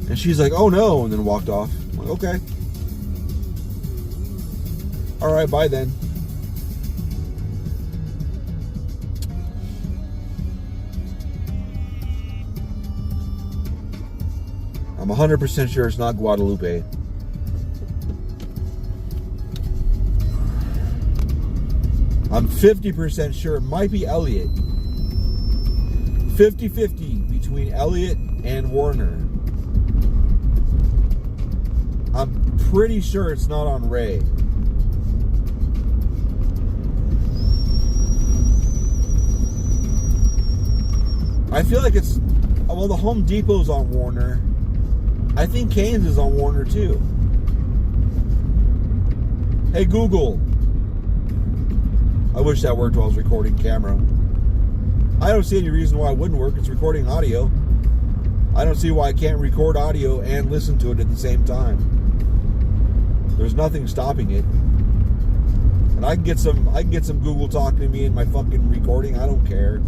[SPEAKER 1] And she's like, "Oh no," and then walked off. I'm like, "Okay. All right, bye then." I'm 100% sure it's not Guadalupe. I'm 50% sure it might be Elliot. 50-50 between Elliot and Warner. I'm pretty sure it's not on Ray. I feel like it's, well, the Home Depot's on Warner. I think Cane's is on Warner too. Hey Google. I wish that worked while I was recording camera. I don't see any reason why it wouldn't work. It's recording audio. I don't see why I can't record audio and listen to it at the same time. There's nothing stopping it. And I can get some Google talking to me in my fucking recording. I don't care.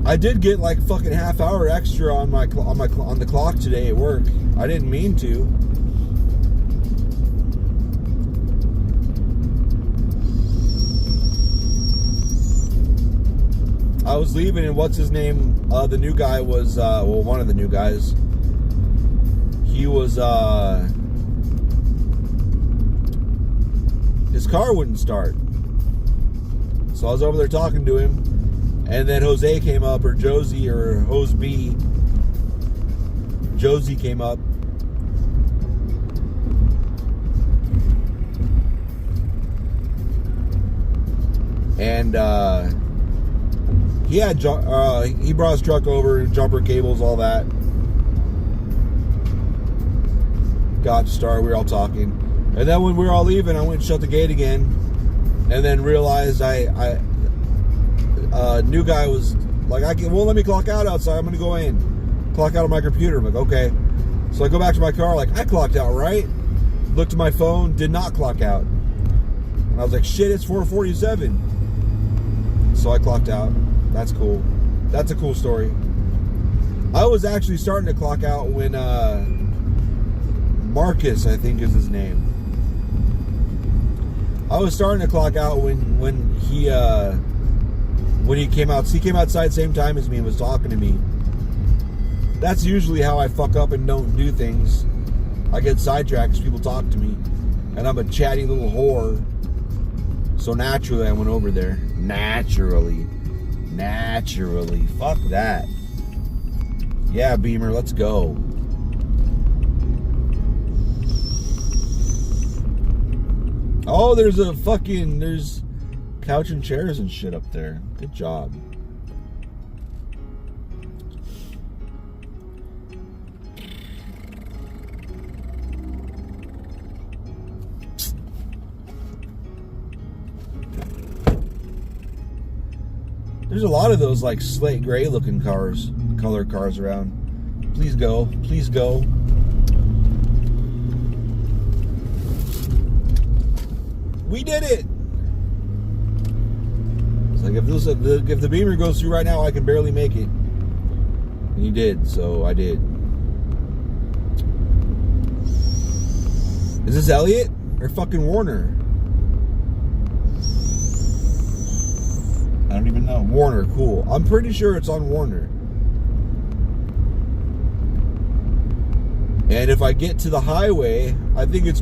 [SPEAKER 1] I did get like fucking half hour extra on the clock today at work. I didn't mean to. I was leaving, and what's his name? The new guy was, well, one of the new guys. He was, his car wouldn't start. So I was over there talking to him, and then Jose came up, or Josie, or Hose B. Josie came up. And, he brought his truck over, jumper cables, all that. Got to start, we were all talking. And then when we were all leaving, I went and shut the gate again. And then realized new guy was like, won't let me clock out outside, I'm going to go in. Clock out on my computer. I'm like, okay. So I go back to my car, like, I clocked out, right? Looked at my phone, did not clock out. And I was like, shit, it's 4:47. So I clocked out. That's cool. That's a cool story. I was actually starting to clock out when Marcus, I think is his name. I was starting to clock out when he came out. He came outside same time as me and was talking to me. That's usually how I fuck up and don't do things. I get sidetracked because people talk to me, and I'm a chatty little whore. So naturally, I went over there. Naturally. Fuck that. Yeah, Beamer, let's go. Oh, there's couch and chairs and shit up there. Good job. There's a lot of those like slate gray looking color cars around. Please go. Please go. We did it. It's like if the Beamer goes through right now, I can barely make it. And he did, so I did. Is this Elliot or fucking Warner? I don't even know. Warner, cool. I'm pretty sure it's on Warner. And if I get to the highway, I think it's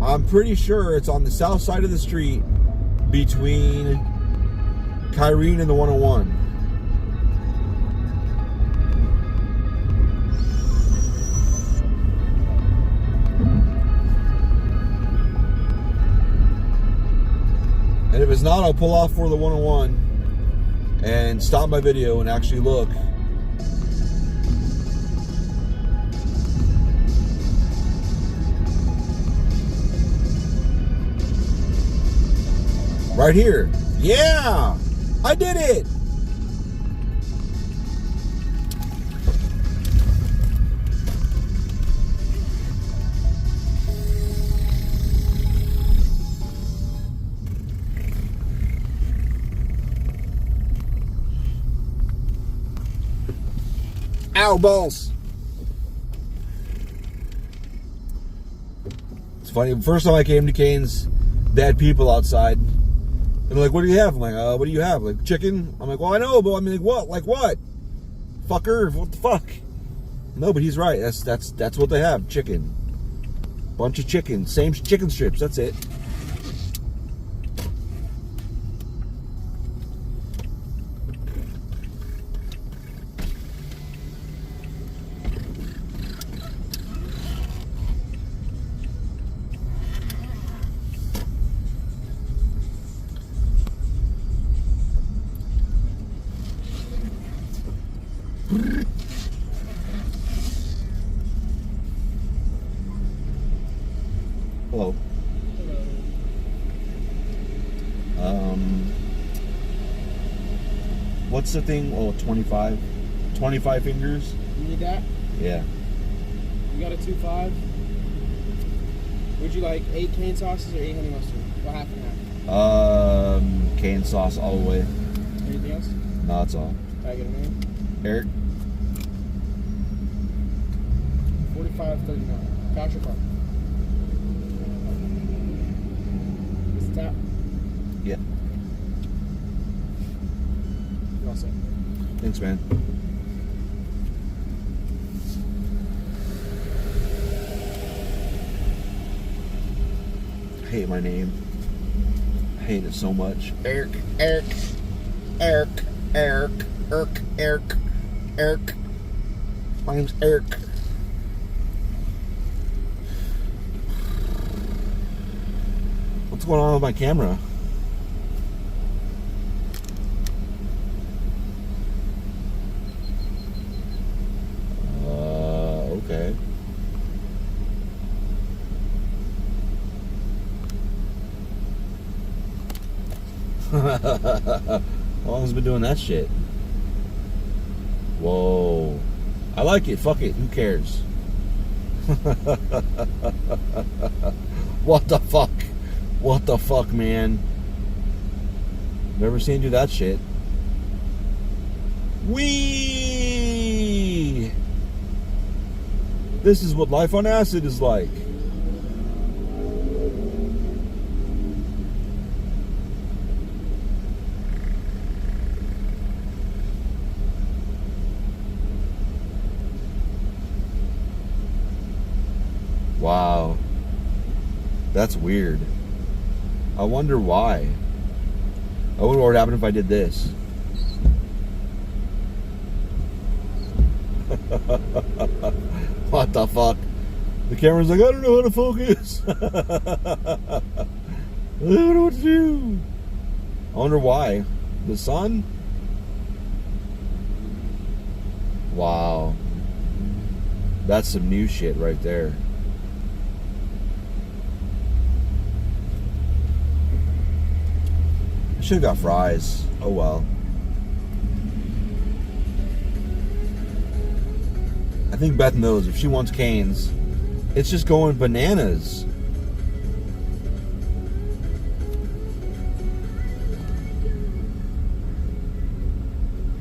[SPEAKER 1] I'm pretty sure it's on the south side of the street between Kyrene and the 101. And if it's not, I'll pull off for the 101 and stop my video and actually look. Right here. Yeah! I did it! Ow, balls. It's funny. First time I came to Cane's, they had people outside. And they're like, what do you have? I'm like, what do you have? Like, chicken? I'm like, well, I know, but I mean, like, what? Like, what? Fucker, what the fuck? No, but he's right. That's what they have. Chicken. Bunch of chicken. Same chicken strips. That's it. Hello. What's the thing? Oh, 25. 25 fingers.
[SPEAKER 2] You need that?
[SPEAKER 1] Yeah.
[SPEAKER 2] You got a 2.5. Would you like 8 cane sauces or 8 honey mustard? Well, half and half.
[SPEAKER 1] Cane sauce all the way.
[SPEAKER 2] Anything else?
[SPEAKER 1] No, that's all.
[SPEAKER 2] Can I get a name?
[SPEAKER 1] Eric.
[SPEAKER 2] 45.39. Cash or card? Is it tap?
[SPEAKER 1] Yeah.
[SPEAKER 2] You're all set.
[SPEAKER 1] Thanks, man. I hate my name. I hate it so much. Eric. My name's Eric. What's going on with my camera? Okay. How long has it been doing that shit? Whoa. I like it. Fuck it. Who cares? What the fuck? What the fuck, man? Never seen you do that shit. Wee! This is what life on acid is like. Wow. That's weird. I wonder why. I wonder what would happen if I did this. What the fuck? The camera's like, I don't know how to focus. I don't know what to do. I wonder why. The sun? Wow. That's some new shit right there. I should have got fries. Oh well. I think Beth knows if she wants canes, it's just going bananas.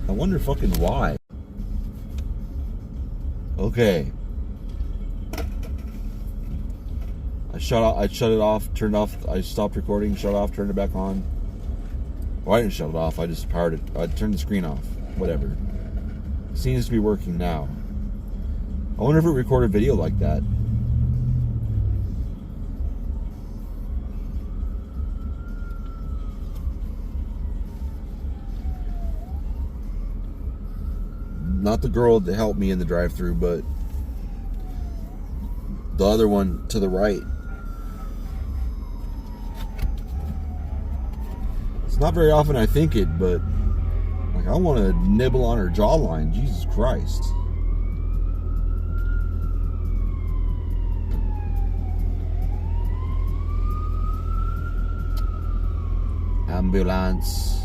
[SPEAKER 1] I wonder fucking why. Okay. I shut it off, turned off, I stopped recording, shut it off, turned it back on. Well, I didn't shut it off, I just powered it. I turned the screen off. Whatever. It seems to be working now. I wonder if it recorded video like that. Not the girl that helped me in the drive-thru, but the other one to the right. It's not very often I think it, but like I want to nibble on her jawline. Jesus Christ. Ambulance.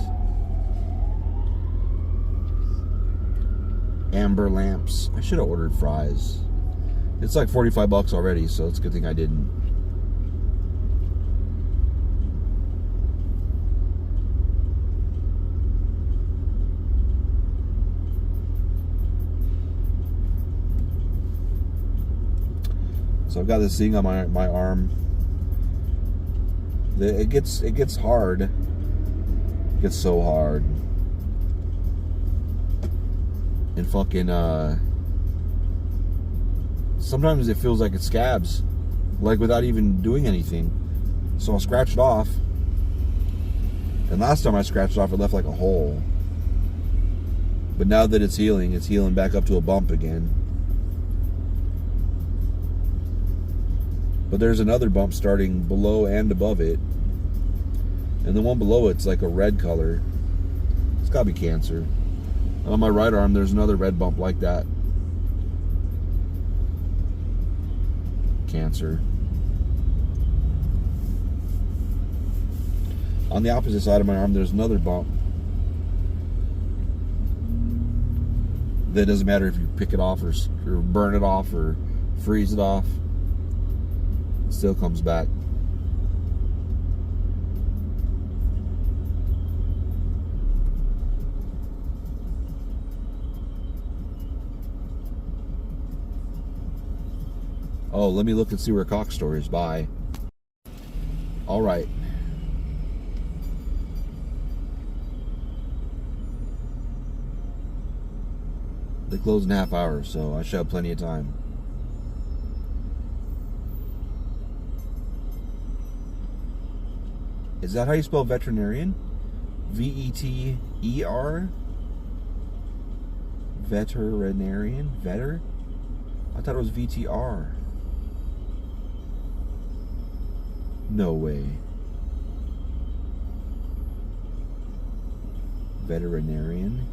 [SPEAKER 1] Amber lamps. I should have ordered fries. It's like $45 already, so it's a good thing I didn't. So I've got this thing on my arm. It gets hard. It gets so hard. And fucking sometimes it feels like it scabs, like without even doing anything. So I'll scratch it off, and last time I scratched it off, it left like a hole. But now that it's healing back up to a bump again. But there's another bump starting below and above it, and the one below it's like a red color. It's gotta be cancer. On my right arm, there's another red bump like that. Cancer. On the opposite side of my arm, there's another bump. That doesn't matter if you pick it off or burn it off or freeze it off. It still comes back. Oh, let me look and see where Cock Store is. Bye. All right. They close in a half hour, so I should have plenty of time. Is that how you spell veterinarian? V-E-T-E-R? Veterinarian? Vetter? I thought it was VTR. No way. Veterinarian.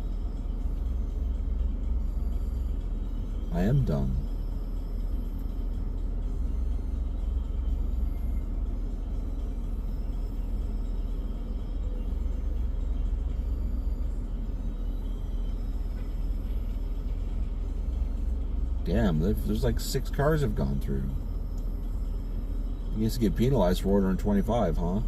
[SPEAKER 1] I am dumb. Damn, there's like 6 cars have gone through. You used to get penalized for ordering 25, huh?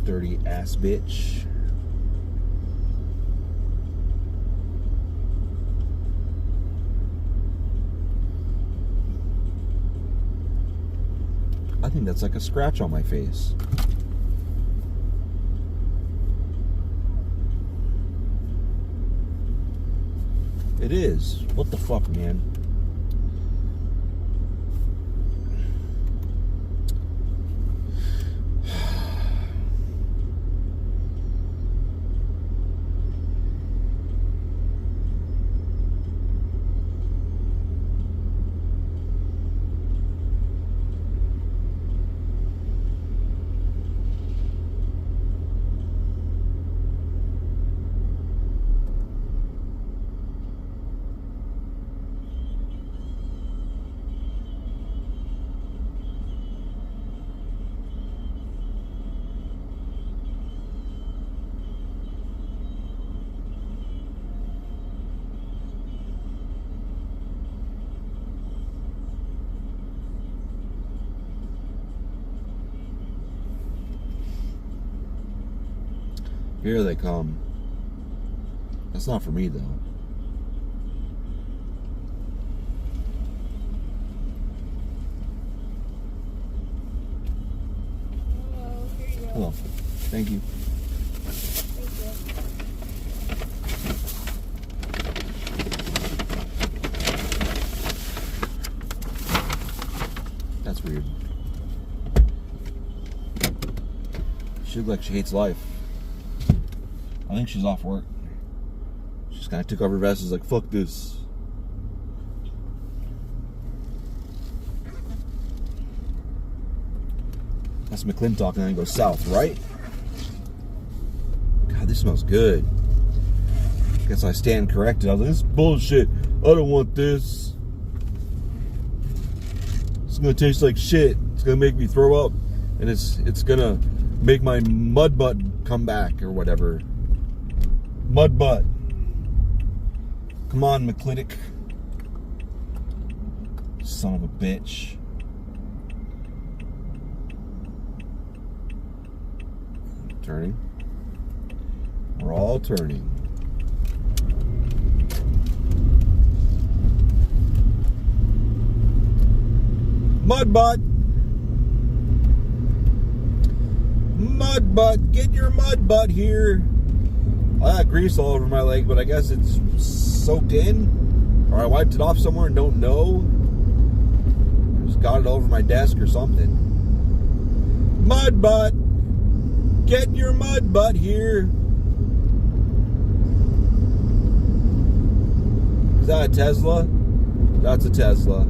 [SPEAKER 1] Dirty ass bitch. I think that's like a scratch on my face. It is. What the fuck, man? Here they come. That's not for me, though.
[SPEAKER 3] Oh, here you go.
[SPEAKER 1] Hello. Thank you.
[SPEAKER 3] Thank you.
[SPEAKER 1] That's weird. She looks like she hates life. I think she's off work. She just kind of took off her vest and was like, fuck this. That's McClintock and then goes south, right? God, this smells good. Guess I stand corrected. I was like, this is bullshit. I don't want this. It's gonna taste like shit. It's gonna make me throw up. And it's gonna make my mud butt come back or whatever. Mud butt. Come on, McClintock. Son of a bitch. Turning. We're all turning. Mud butt. Mud butt. Get your mud butt here. I got grease all over my leg, but I guess it's soaked in. Or I wiped it off somewhere and don't know. Just got it over my desk or something. Mud butt. Get your mud butt here. Is that a Tesla? That's a Tesla.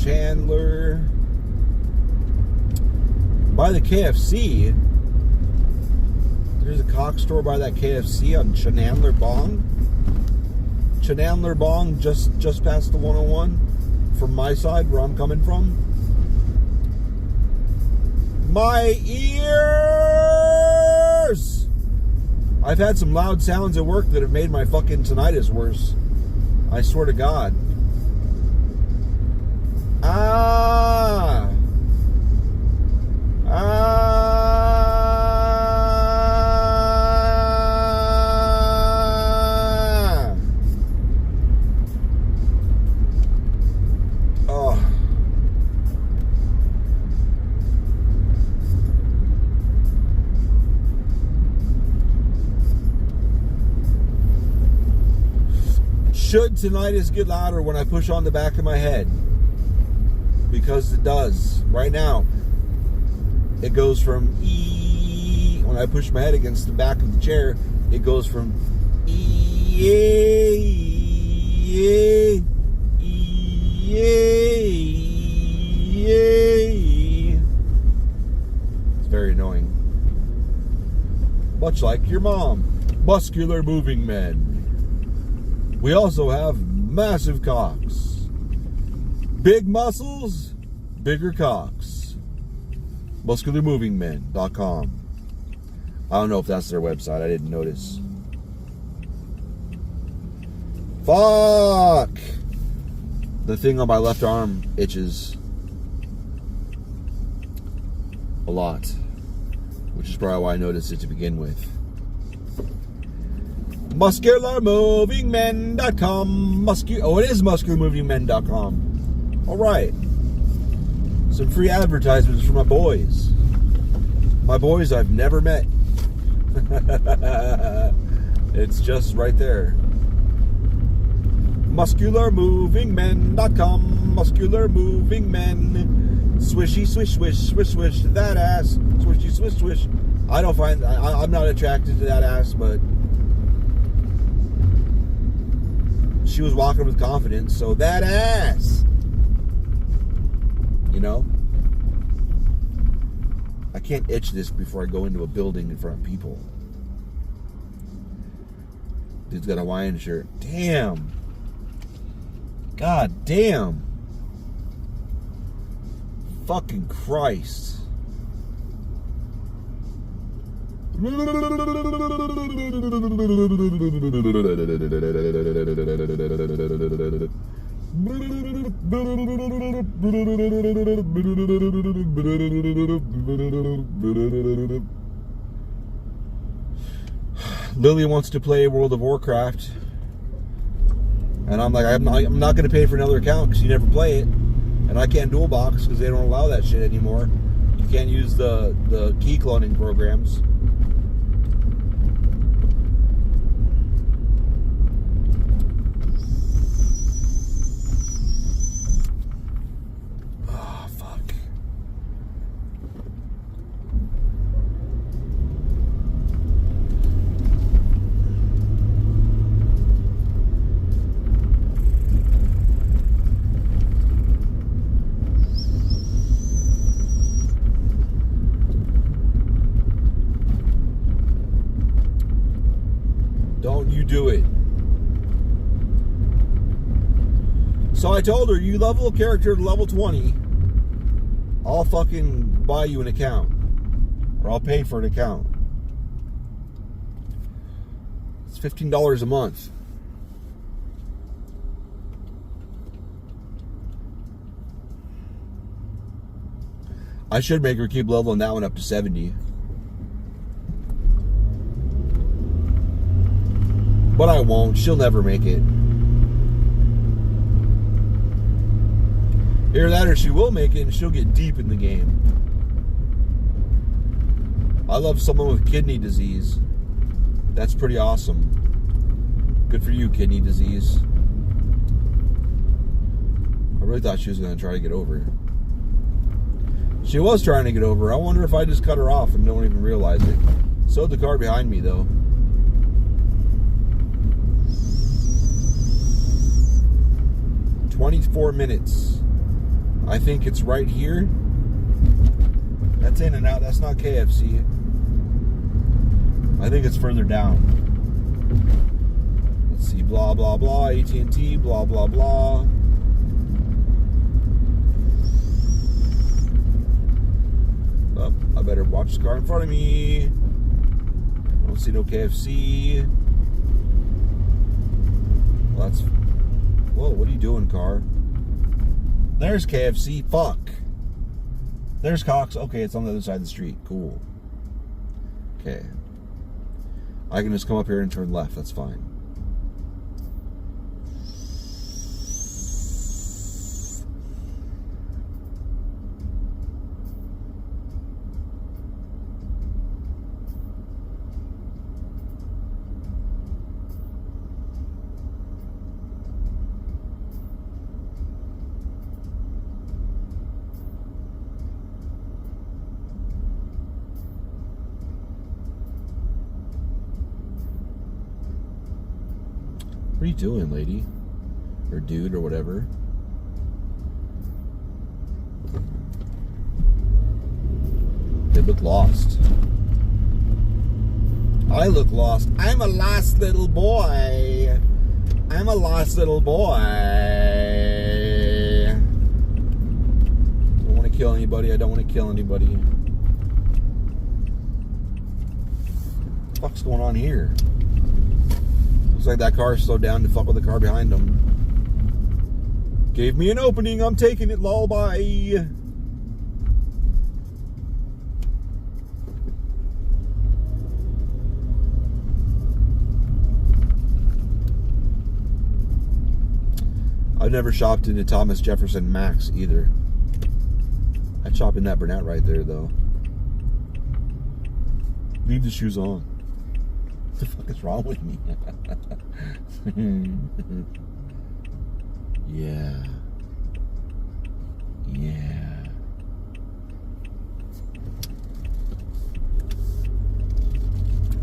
[SPEAKER 1] Chandler. By the KFC. There's a cock store by that KFC on Chandler Bong. Chandler Bong, just past the 101 from my side where I'm coming from. My ears! I've had some loud sounds at work that have made my fucking tinnitus worse. I swear to God. Ah! Ah! Oh. Should tinnitus get louder when I push on the back of my head? Because it does. Right now, it goes from E. When I push my head against the back of the chair, it goes from E. It's very annoying. Much like your mom. Muscular moving men. We also have massive cocks. Big muscles, bigger cocks. MuscularMovingMen.com. I don't know if that's their website. I didn't notice. Fuck! The thing on my left arm itches a lot, which is probably why I noticed it to begin with. MuscularMovingMen.com. Oh, it is MuscularMovingMen.com. All right. Some free advertisements for my boys. My boys I've never met. It's just right there. MuscularMovingMen.com. MuscularMovingMen. Swishy, swish, swish, swish, swish that ass. Swishy, swish, swish. I'm not attracted to that ass, but she was walking with confidence, so that ass. You know? I can't itch this before I go into a building in front of people. Dude's got a Hawaiian shirt. Damn. God damn. Fucking Christ. Lily wants to play World of Warcraft, and I'm like, I'm not going to pay for another account because you never play it, and I can't dual box because they don't allow that shit anymore. You can't use the key cloning programs. Don't you do it. So I told her, you level a character to level 20, I'll fucking buy you an account. Or I'll pay for an account. It's $15 a month. I should make her keep leveling that one up to 70. But I won't. She'll never make it. Either that or she will make it and she'll get deep in the game. I love someone with kidney disease. That's pretty awesome. Good for you, kidney disease. I really thought she was going to try to get over it. She was trying to get over. I wonder if I just cut her off and don't even realize it. So the car behind me, though. 24 minutes. I think it's right here. That's In and Out. That's not KFC. I think it's further down. Let's see. Blah, blah, blah. AT&T. Blah, blah, blah. Oh, I better watch the car in front of me. I don't see no KFC. Well, that's... Whoa, what are you doing, car? There's KFC. Fuck. There's Cox. Okay, it's on the other side of the street. Cool. Okay. I can just come up here and turn left. That's fine. What are you doing, lady? Or dude, or whatever? They look lost. I look lost. I'm a lost little boy. I'm a lost little boy. kill anybody. I don't want to kill anybody. What the fuck's going on here? Looks like that car slowed down to fuck with the car behind them. Gave me an opening. I'm taking it. Lol, bye. I've never shopped in a Thomas Jefferson Max either. I'd shop in that Burnett right there, though. Leave the shoes on. What the fuck is wrong with me? Yeah. Yeah.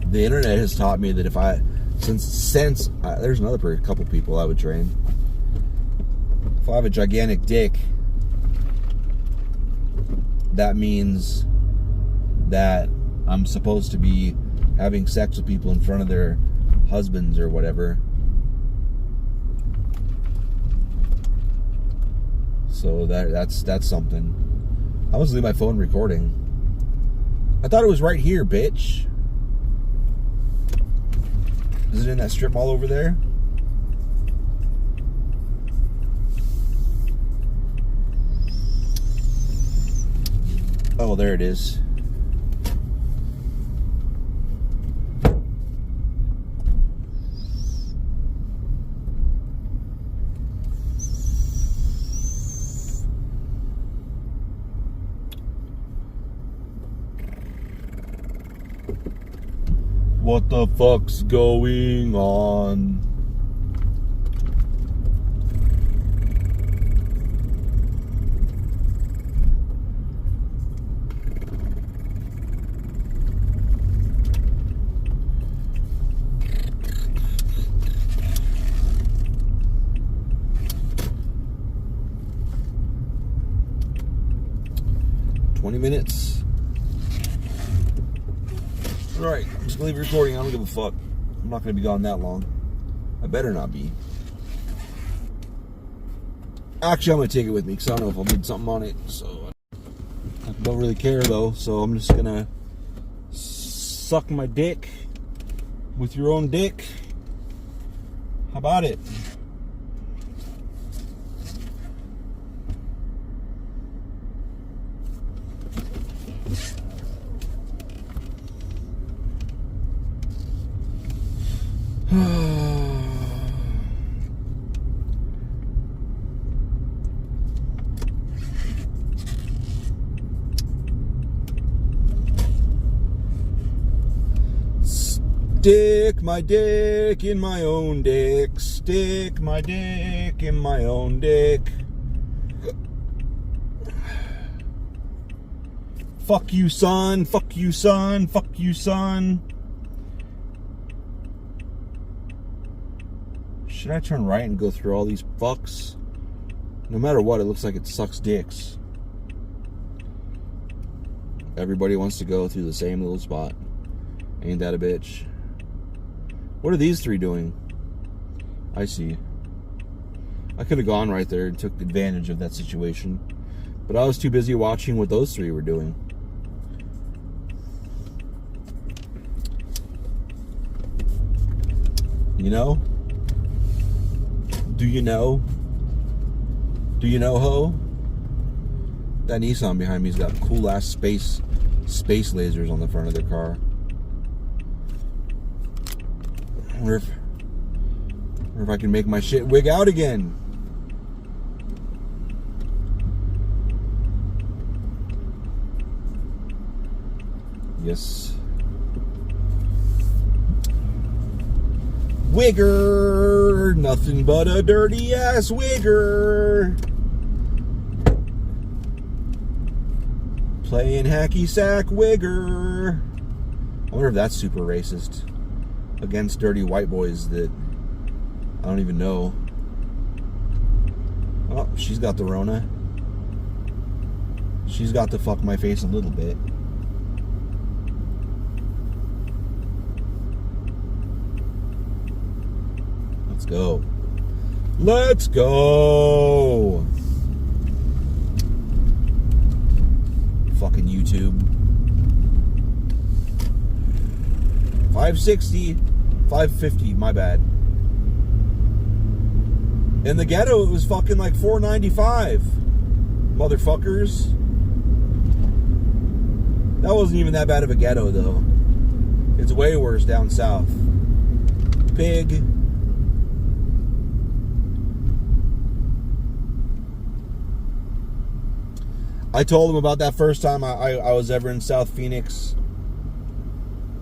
[SPEAKER 1] The internet has taught me that if I, since there's another couple people I would train. If I have a gigantic dick, that means that I'm supposed to be having sex with people in front of their husbands or whatever. So that's something. I was leaving my phone recording. I thought it was right here, bitch. Is it in that strip mall over there? Oh, there it is. What the fuck's going on? Minutes. Alright, I'm just gonna leave recording. I don't give a fuck. I'm not gonna be gone that long. I better not be. Actually, I'm gonna take it with me because I don't know if I'll need something on it. So I don't really care though. So I'm just gonna suck my dick with your own dick. How about it? Stick my dick in my own dick. Stick my dick in my own dick. Fuck you, son. Fuck you, son. Fuck you, son. Should I turn right and go through all these fucks? No matter what, it looks like it sucks dicks. Everybody wants to go through the same little spot. Ain't that a bitch? What are these three doing? I see. I could have gone right there and took advantage of that situation. But I was too busy watching what those three were doing. You know? Do you know? Do you know, ho? That Nissan behind me's got cool ass space lasers on the front of their car. I wonder if I can make my shit wig out again. Yes. Wigger! Nothing but a dirty ass wigger! Playing hacky sack wigger! I wonder if that's super racist. Against dirty white boys that I don't even know. Oh, she's got the Rona. She's got to fuck my face a little bit. Let's go. Let's go. 560, 550, my bad. In the ghetto, it was fucking like $4.95. Motherfuckers. That wasn't even that bad of a ghetto, though. It's way worse down south. Pig. I told him about that first time I was ever in South Phoenix,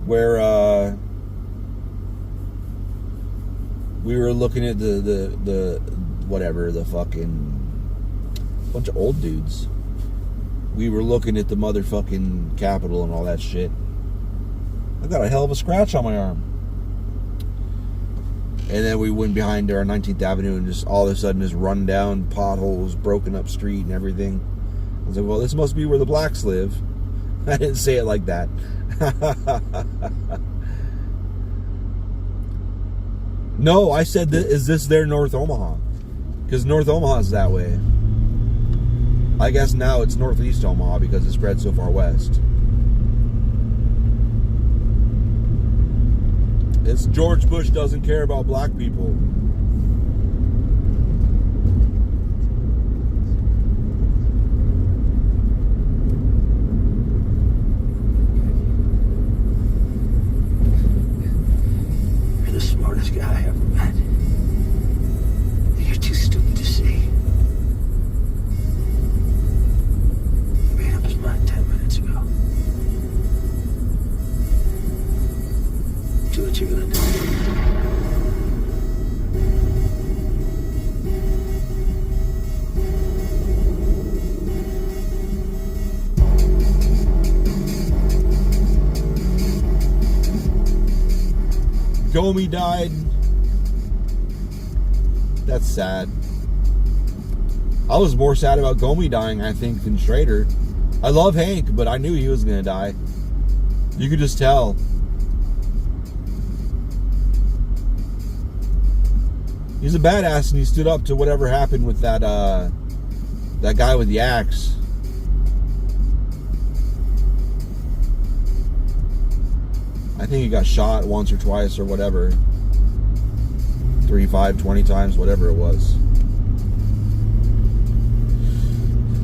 [SPEAKER 1] where we were looking at the whatever, the fucking bunch of old dudes. We were looking at the motherfucking Capitol and all that shit. I got a hell of a scratch on my arm. And then we went behind our 19th Avenue and just all of a sudden just run down potholes, broken up street and everything. I was like, well, this must be where the blacks live. I didn't say it like that. No, I said, is this their North Omaha? Because North Omaha's that way. I guess now it's Northeast Omaha because it spread so far west. It's George Bush doesn't care about black people.
[SPEAKER 4] You're the smartest guy I ever met. You're too stupid to see. You made up his mind 10 minutes ago. Do what you're gonna do.
[SPEAKER 1] Gomi died. That's sad. I was more sad about Gomi dying, I think, than Schrader. I love Hank, but I knew he was gonna die. You could just tell. He's a badass, and he stood up to whatever happened with that that guy with the axe. I think he got shot once or twice or whatever. 3, 5, 20 times, whatever it was.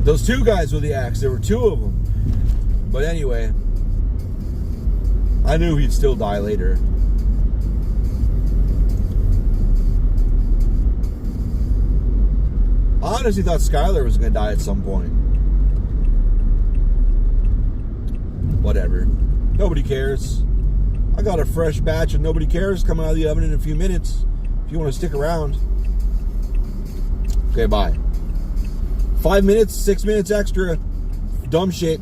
[SPEAKER 1] Those two guys with the axe, there were two of them. But anyway, I knew he'd still die later. I honestly thought Skyler was going to die at some point. Whatever. Nobody cares. I got a fresh batch of Nobody Cares coming out of the oven in a few minutes. If you want to stick around. Okay, bye. 5 minutes, 6 minutes extra. Dumb shit.